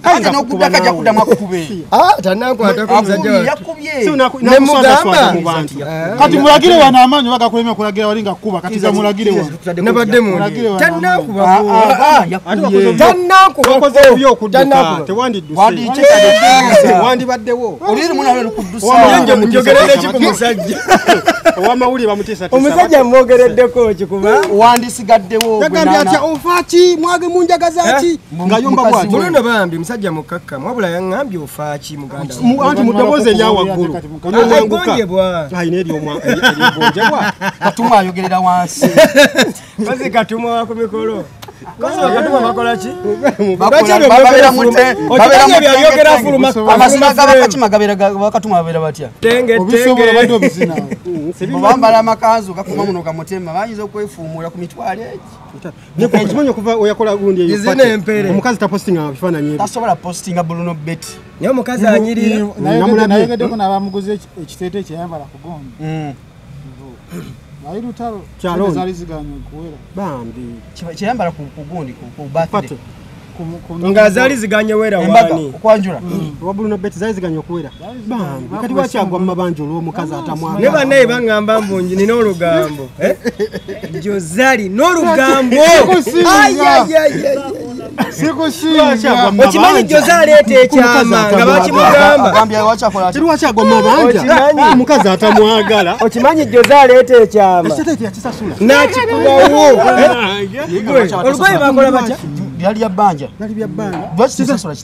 kanga nokudaka jakuda mwakube tanakwata ko musajja yakubye ne mugamba kati mulagire wana amanyo bagakulema kulagira walinga kuba kati za mulagire wana nabadde mu tanakuba wandibaddewo oliri munawe lukudusa njogerere ki ku musajja owamawulire bamutesa omusajja mwogereddeko kikuba wandisigaddewo yagambye atya ofaaki mwage munjagazaki nga yomba bwati Bruno bambi musajja mukakka mwabula yaŋŋambye ofaaki muganda anti muddoboozi eryawaggulu agonjebwa ayina eryogonjebwa katuma ayogerera wansi kazi katuma wa ku mikolo kazi katuma bakola ki babera amazima gabakakima bakatuma babera batya obisobola badde obizina bambala amakanzu gakuma muno gamutema bayinza okwefuumula ku mitwalo egi ekimanyi okuva oyakola gundi omukazi tapostinga bifaananyi tasobola postinga Bruno Betty naye omukazi anyirira nayegeddeko n'abamuguze ekiteete kyeyambala ku gondi naye lutalo zaali ziganye kuwera bambi kyeyambala ku gundi ku birthday nga zaali ziganye wera wani okwanjula owa Bruno Betty zaali ziganye okuwera bambi kati wakyagwa mu mabanja olw'omukazi atamwaga ne bannaye baŋŋamba mbungi nina olugambo Jozali n'olugambo okimanyi Jozali aleeta ekyama nga bakimugamba kiri wakyagwa mu mabanja omukazi atamwagala okimanyi Jozali aleeta ekyama nakikubawo olugoye bakola batya byali ya bbanja lwakisasula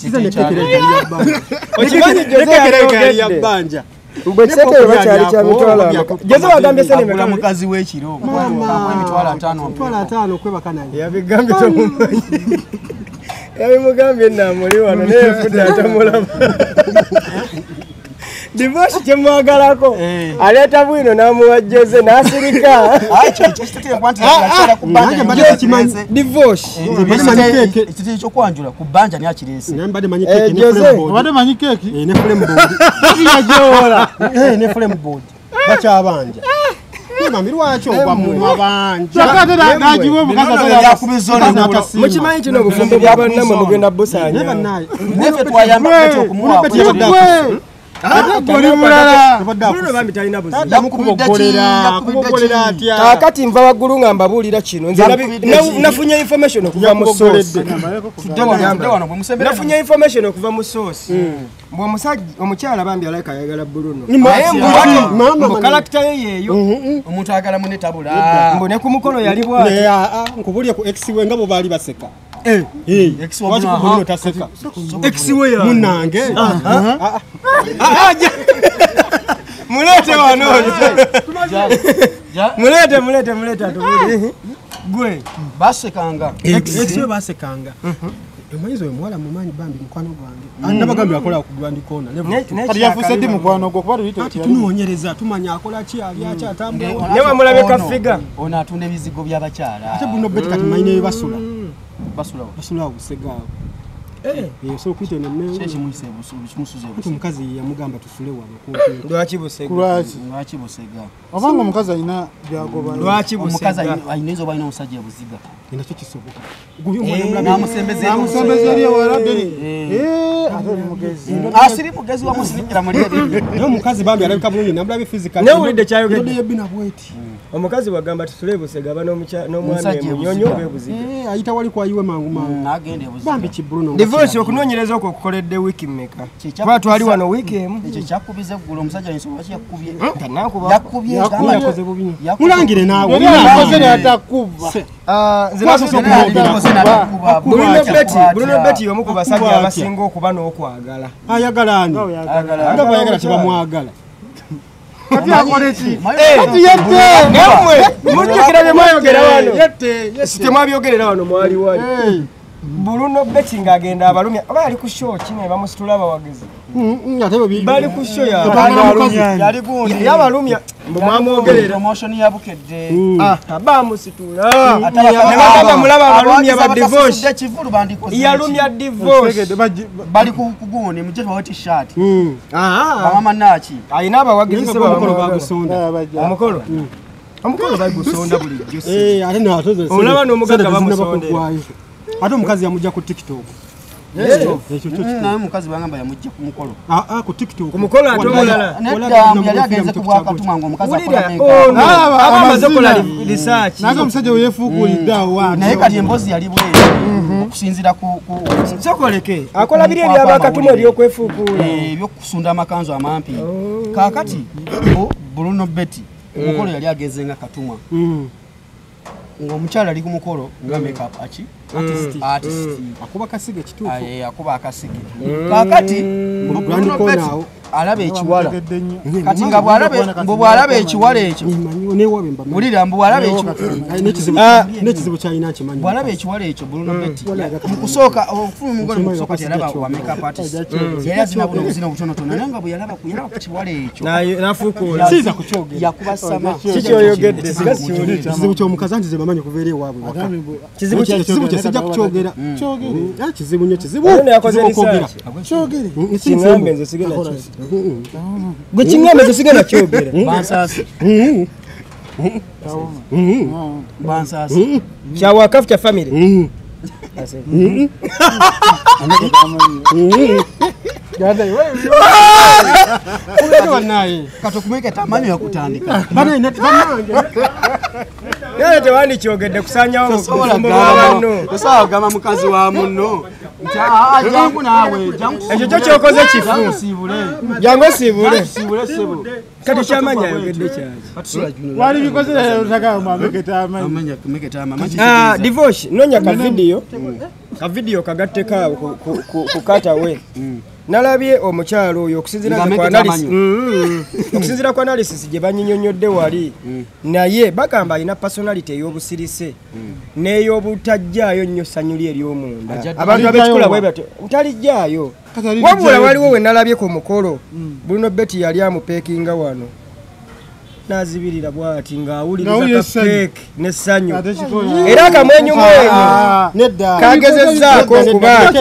okimanyi Jozali ya bbanja mbwe kiseetero bakyali kya mitwalo Jose wagambye agula mukazi w'ekiro emitwalo 5 okwebaka naye yabigambye tomumanyi yabimugambye namuli wano naye fudde atamulaba divorce kyemwagalako aleeta bwino n'amuwa Jose n'asirika divorce ekitiri kyokwanjula ku bbanja niakirese obadde manyi keeki ne flame board bakyabanja mami lwakyo ogwa mu mabanja nagiwe omukazi mukimanyi kino obufumbo bwa bannamwe mugenda busanya nefe twayamba okumuwa Bruno bambi talina buzibu. Yakubogolera atya. Kakati nva waggulu nga mbabuulira kino. Nze nafunye information okuva mu source. Nafunye information okuva mu source. Mbwe omukyala bambi alayika ayagala Bruno. Mu character ye yeeyo. Omuntu ayagala munne tabula. Mbone ku mukono yali bwati. Nkubulye ku X we nga bo baali baseka. X wa Bruno taseka. X we ya. Munange. Mulete wano. Mulete atubuli. Gwe basekanga. X we basekanga. Emaizo emwala mumanyi bambi mukwano gwange. Nabagambi akola ku Grand Corner. Kati yafuse di mukwano gwo kuba luyite. Tunoonyereza tumanya akola ki ali akyatambula. Ne bamulabe kafiga. Ono atunda ebizigo by'abakyala. Ate Bruno Betty kati mayine basula. Basula obusegaawo. So kwite ne mengo. Chechi muise busulu chimusuze Ati mukazi yamugamba tusule wano kumpi. Lwaki busega? Lwaki busega? Obanga omukazi alina byagoba. Lwaki busega? Omukazi ayinza oba alina omusajja buziga. Inakyo kisoboka. Guyo mwana namusembeze. Namusembeze wala deri. Ate mugezi. Asiri mugezi wa musinikira muri ebi. Yo mukazi bambi alabika bulungi nambulabe physical. Ne ulide kyayogedde. Ndode yebina bweti. Omukazi wagamba tusule busega bano n'omwana munyonyo be buziga. Ayita wali kwa yiwe mangu mangu. Nagende buziga. Bambi ki Bruno. Divorce okunoonyereza okwo okukoledde wiiki mmeka? Kuba twali wano wiiki emu. Ekyo kyakubiza eggulu omusajja yinsoba yakubye. Yakubye. Yakoze bubi. Mulangire naawe. Yakoze atakuba. Bruno Betty omu ku basajja abasinga okuba n'okwagala. Ayagala ani? Nga bayagala tebamwagala. Kati akole ki? Kati yette. Namwe mujjukira bye mwayogera wano. Yette. Sitemwabyogerera wano mwali wali. Bruno Betty ng'agenda abalumya oba yali ku show kino bamusitula abawagezi. Bali ku show ya yali gundi yabalumya mbamwogerera promotion yabukedde bamusitula ataba mulaba abalumya ba divorce yalumya divorce bali kugone muje wa t-shirt mama nachi ayina abawagezi se bamukolo bagusonda omukolo bagusonda buli jose ate n'atoze olaba n'omugagga bamusonda ate omukazi yamujja ku TikTok. Naye mukazi bangamba yamujja ku mukolo. Ku TikTok. Ku mukolo ate omulala. Nedda yali agenze kubwa katuma ngo omukazi akola abamaze kola research. Nazo omusajja weyefuukulidde awo. Naye kati emboozi yali bwe okusinzira ku sokoleke akola biri ebyabakatuma ebyokwefuukula ebyokusunda amakanzu amampi. Kaakati Bruno Betty omukolo yali agenze nga katuma. Ngomukyala ali ku mukolo nga makeup artist akuba kasige kituufu akuba akasige kakati Bruno Betty alaba ekiwala kati nga bw'alaba ekiwala ekyo bulira mbu bw'alaba n'ekizibu kyalina kimanyi bw'alaba ekiwala ekyo Bruno Betty mu kusooka okufuna omugole mu kusooka yalaba wa makeup artist yali azina buno obuzina obutonotono naye nga bwe yalaba ku kiwala ekyo n'afuukuula siiza kukyogera yakuba sama kikyoyogedde ekizibu ky'omukazi anti ze bamanyi okuva eri ewaabwe waka kizibu kye sijja kukyogera kizibu nnyo kizibu okwogera kiŋŋambe nze sigenda gwe kiŋŋambe nze sigenda kyogera bansaasi kyawakafu kya famire katokumweke tamanyi yakutandika yale tewandikyogedde kusanyawo tosobola gamba mukazi wa munno jangu naawe ekyo kyo kyokoze kifu jangu osiibule kati kyamanya ayogedde kyaki wali bikoze divorce nonya kavidiyo kagatteko awo ku katawe nalabye omukyalo oyo okusinzira ku analysis gye banyinyonnyodde wali naye bagamba alina personality ey'obusirise n'ey'obutajjaayo nnyo ssanyu lye ery'omunda abantu abekikola bwe batyo ntalijjaayo wabula waliwo we nalabye ku mukolo Bruno Betty yali amupeekinga wano nazibirira bwati ng'awuliriza kapeeki n'essanyu era akamwenyu mwenyu kagezezzaako okuba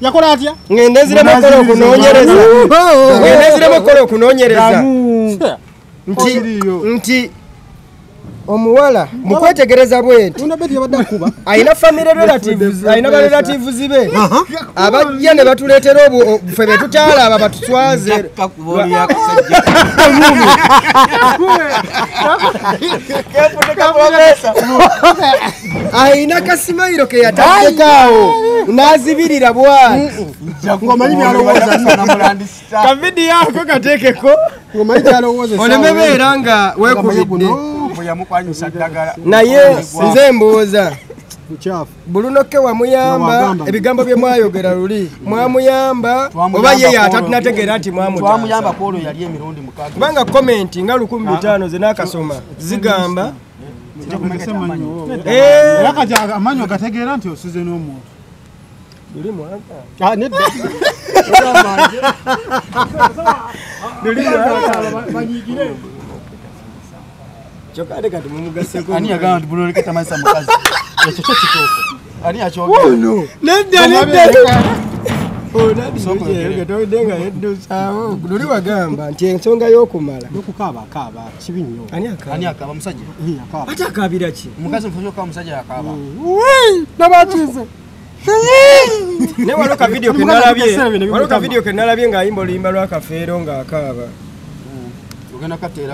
yakola atya ng'endeziremu okkola okunoonyereza nti omuwala mukwetegereza bwenti ayina family relatives ayina ba relatives be abajja ne batuleetera obufe betukyala aba batuswaze ayina kasimayiro ke yataddekaawo n'azibirira bwana ngomanyi byalowooza kavidi yako kateekeko olemebeera nga weekubidde naye nze mbooza bulunoke wamuyamba ebigambo bye mwayogera luli mwamuyamba oba ye yatatunategeera nti mwamuyamba kubanga komenti nga 1500 ze n'akasoma zigamba amanyi agategeera nti osize n'omuntu kyokade kati mumugaseko ani yagamba nti buloleke tamanisa mukazi ekyo kyo kituufu ani yakyogera luli wagamba nti ensonga y'okumala okukaaba kibi nnyo ani akaaba musajja ate akaabira ki omukazi mufanye okuba musajja yakaaba nabakize naye waliwo kavidiyo ke nalabye ng'ayimba oluyimba lwakafeero ng'akaaba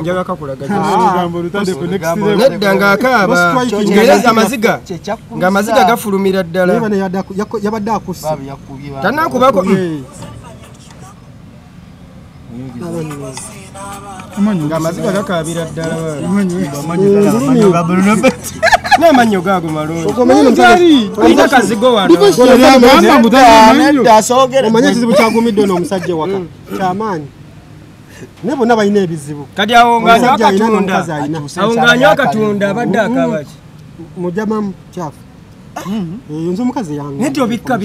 njaga kakulaga nedda ng'akaaba ngereza ng'amaziga gafulumira ddala yabadde akusse tannakubako ng'amaziga gakaabira ddala n'amannyo gaago malungi alina kazigo wanoomanye ekizibu kyagumidde n'omusajja waka kyamaanyi ne bonna balina ebizibu kati awo ng'anywa akatunda abadde akabaki mujamamu kyafu eyo nze omukazi yange naye tobikka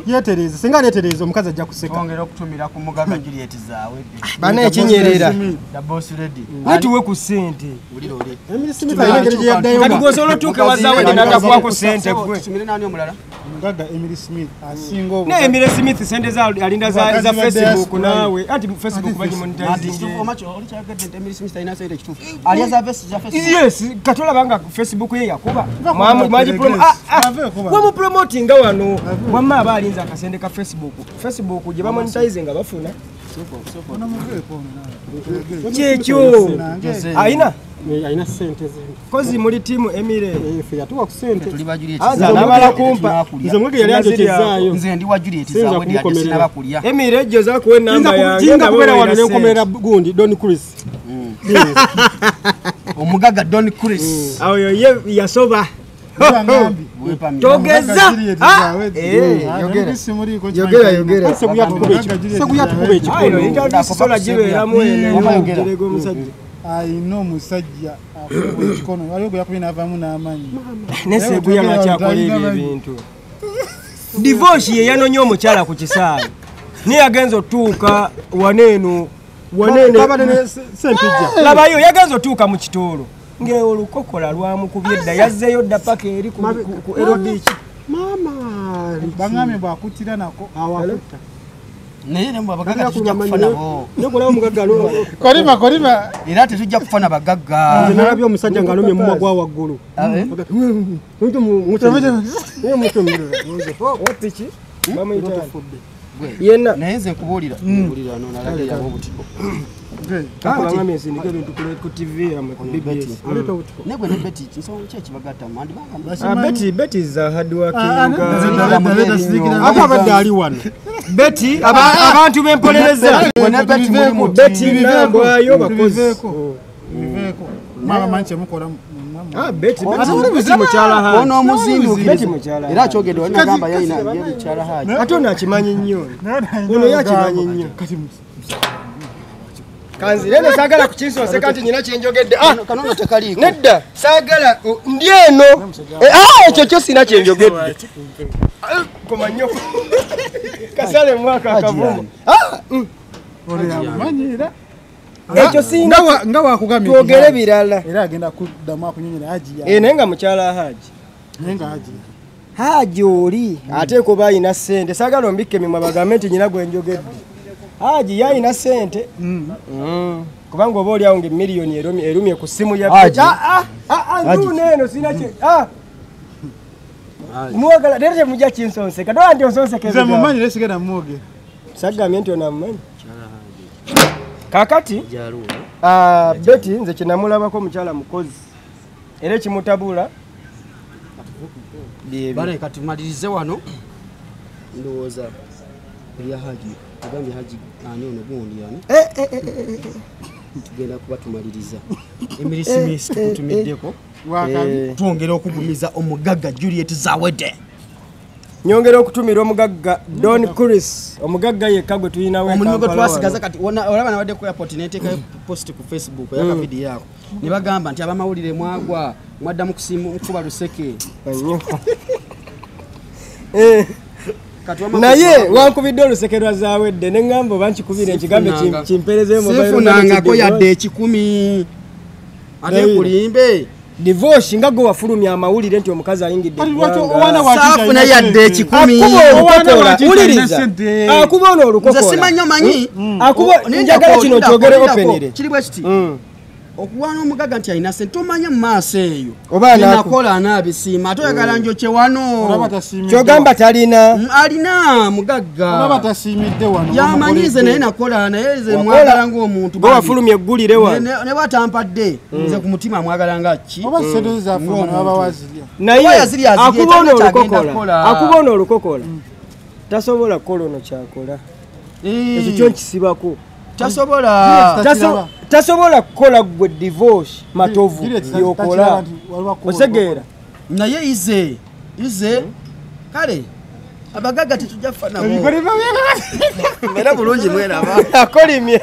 yeetereze singa neetereze omukazi ajja kuseka ongera okutumira ku mugaga Juliet zaawe bana ekinyerera naye tuwe ku ssente kati gwosobola otuuka wazaawe nenagakwako ssente gwe omugaga Emily Smith asinga ne Emily Smith ssente alinda za Facebook naawe anti Facebook yes katolabanga Facebook ye yakuba wamupromotinga wano wamma aba alinza akasente ka Facebook gye bamonetize nga bafuna kyekyo ayina ssente kozi muli tiimu Emile efe yatuwa ku ssente nabala kumpa nze mwege yali anjekezaayo nze ndi wa Juliet zaawe ndi ajesinaba kulya Emile ejjo zakuwa enamba yange nga kubeera wano nenkomerera gundi Don Chris omugaga Don Chris awo ye yasoba togeza yogera seguyatukuba ekikola gibeeramu enegerego omusajja ayina omusajja akuba ekikono waliwo gwe yakubye n'avaamu n'amaanyi neseguya lwakyakola ebyo ebintu divorce ye yanonye omukyala ku kisaawe naye yagenza otuuka waneeno labayo yagenza otuuka mu kitoolo ng'olukokola lwamukubye dda yazzeeyo dda paka eri ku erobiiki baŋŋambye bw'akuttira nako awakutta naye ne abagagga tetujja kufa nabo nekulawo omugagga kolima era tetujja kufa na bagagga nalabye omusajja ng'alumye mumwa gwa waggulu yenna naye nze nkubuulira nonalage yabo obutiko ku TV yamwe ku BBS negwe ne Betty kisonga ki ekibagattamu Betty za hard working ate abadde ali wano Betty abantu bempolereza Betty nambwayo bakozi mama mukola Betty mukyala haji ono omuzinduukiriza Betty mukyala era akyogedde wanagamba yayina ye mukyala haji ate ono akimanyi nnyo ono yakimanyi nnyo kanzirene saagala kukinsoose kanti nyina kyenjogedde kanono tekaliiko nedda saagala ndi eno ekyo kyo sina kyenjogedde komannyo kasale mwaka akavumu manyira ekyo sina nga wakugambye twogere birala era agenda kuddamu akunyonyera haji naye nga mukyala haji naye nga haji oli ate kuba ayina ssente saagala ombikke emimwe bagambe nti nyina gwenjogedde haji yayina ssente kubanga oba oli awo ng'emiliyoni erumye ku ssimu ya ntuneeno sina mwagala leero temujja kinsonseka dola nti onsonseka mumanyi lesigenda mwogera sagambye nti onamumanyi kakati beti nze kinamulabako omukyala mukozi era ekimutabula bale kati malirize wano ndowooza erya haji agambye haji ani ono gundi yani tugenda kuba tumaliriza emirisimisi tukutumiddeko twongera okugumiza omugagga Juliet Zawede nyongera okutumira omugagga Don Chris omugagga yekka gwe tulinawo omulimu gwe twasigaza kati olaba nabadde ku airport neteeka post ku Facebook yaka video yako ne bagamba nti abamawulire mwagwa mwadda mu kuba luseke naye wankubidde oluseke lwa Zawedde ne ngamba bankikubira ekigambo kimperezeemu sifunangako yadde ekikumi ate kulimbe divorce nga gwe wafulumya amawulire nti omukazi ayingidde saafuna yadde ekikumi akuba ono olukokola nze simanyo manyi njagala kino kyogere openire kiri bwe kiti okuwaana omugagga nti alina sente tomanye mu maaso eyo oba nakola anaabisiima ate oyagala njoke wano kyogamba talina alina mugagga yamanyize naye nakola naye ze mwagala ng'omuntu gwe wafulumya eggulire wano ne bwatampadde nze ku mutima mwagala nga ki naye akuba ono olukokola tasobola kukola ono kyakola ekyo kyo nkisibako tasobola kukola gwe divorce matovu yokola osegeera naye ize kale abagagga tetujja fana era bulungi mweraba akolimye